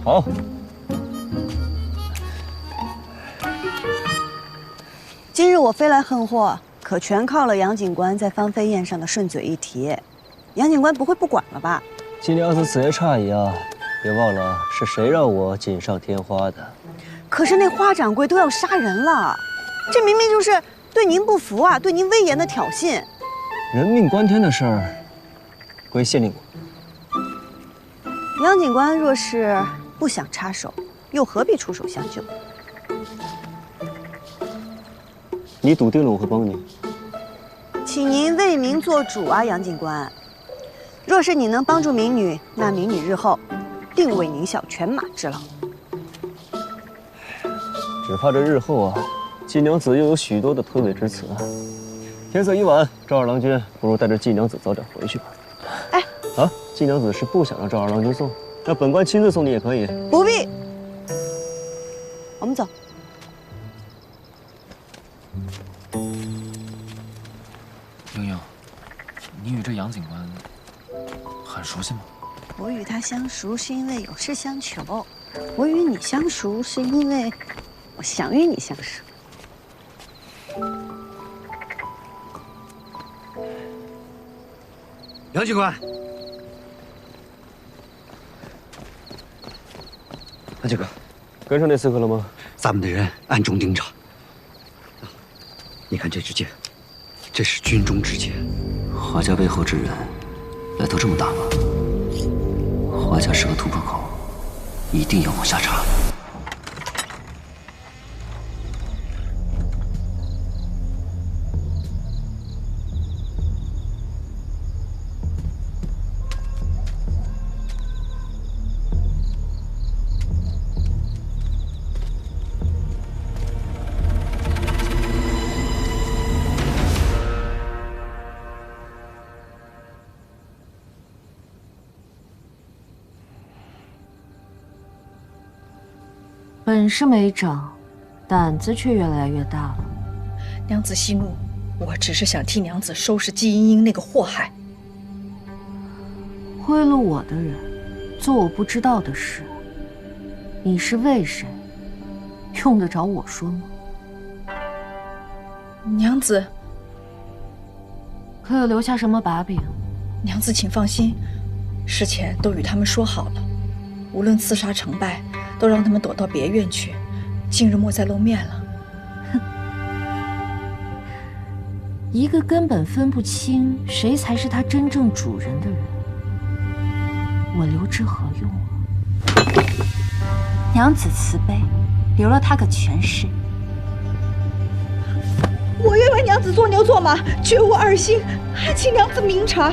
好。今日我飞来横祸，可全靠了杨警官在芳菲宴上的顺嘴一提。杨警官不会不管了吧？季娘子此言差矣啊！别忘了是谁让我锦上添花的。可是那花掌柜都要杀人了，这明明就是对您不服啊，对您威严的挑衅。人命关天的事儿，归县令我。杨警官若是不想插手，又何必出手相救？你笃定了我会帮你？请您为民做主啊，杨警官。若是你能帮助民女，那民女日后定为您效犬马之劳。只怕这日后啊，季娘子又有许多的推诿之词。天色已晚，赵二郎君不如带着季娘子早点回去吧。哎，啊，季娘子是不想让赵二郎君送，那本官亲自送你也可以。不必，我们走。英英，你与这杨警官很熟悉吗？我与他相熟是因为有事相求，我与你相熟是因为我想与你相熟。杨警官，杨警官，跟上那刺客了吗？咱们的人暗中盯着。你看这支箭，这是军中之箭。华家背后之人来头这么大吗？华家是个突破口，一定要往下查。本事没长，胆子却越来越大了。娘子息怒，我只是想替娘子收拾季英英那个祸害。贿赂我的人，做我不知道的事，你是为谁？用得着我说吗？娘子，可有留下什么把柄？娘子请放心，事前都与他们说好了，无论刺杀成败，都让他们躲到别院去，今日莫再露面了。哼，一个根本分不清谁才是他真正主人的人，我留之何用啊？娘子慈悲，留了他个全尸。我愿为娘子做牛做马，绝无二心，还请娘子明察。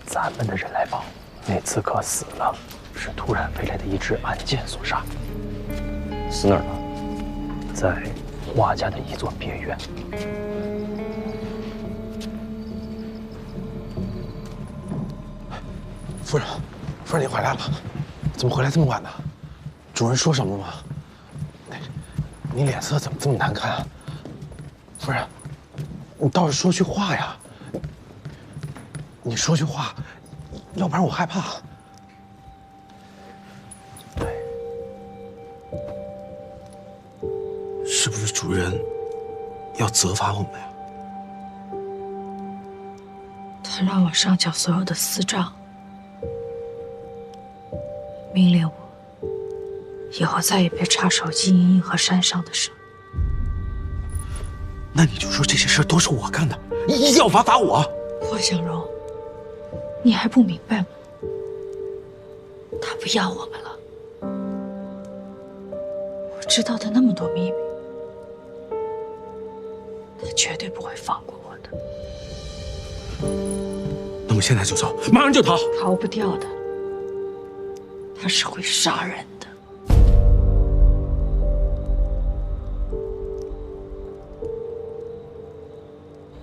咱们的人来报，那刺客死了，是突然飞来的一支暗箭所杀。死哪儿了？在华家的一座别院。夫人，夫人，你回来了，怎么回来这么晚呢？主人说什么了吗？你脸色怎么这么难看啊？夫人，你倒是说句话呀！你说句话，要不然我害怕。是不是主人要责罚我们呀？他让我上缴所有的私账，命令我以后再也别插手季英英和山上的事。那你就说这些事都是我干的，一定要罚我。霍小荣，你还不明白吗？他不要我们了。我知道的那么多秘密，他绝对不会放过我的。那么现在就走，马上就逃。逃不掉的，他是会杀人的。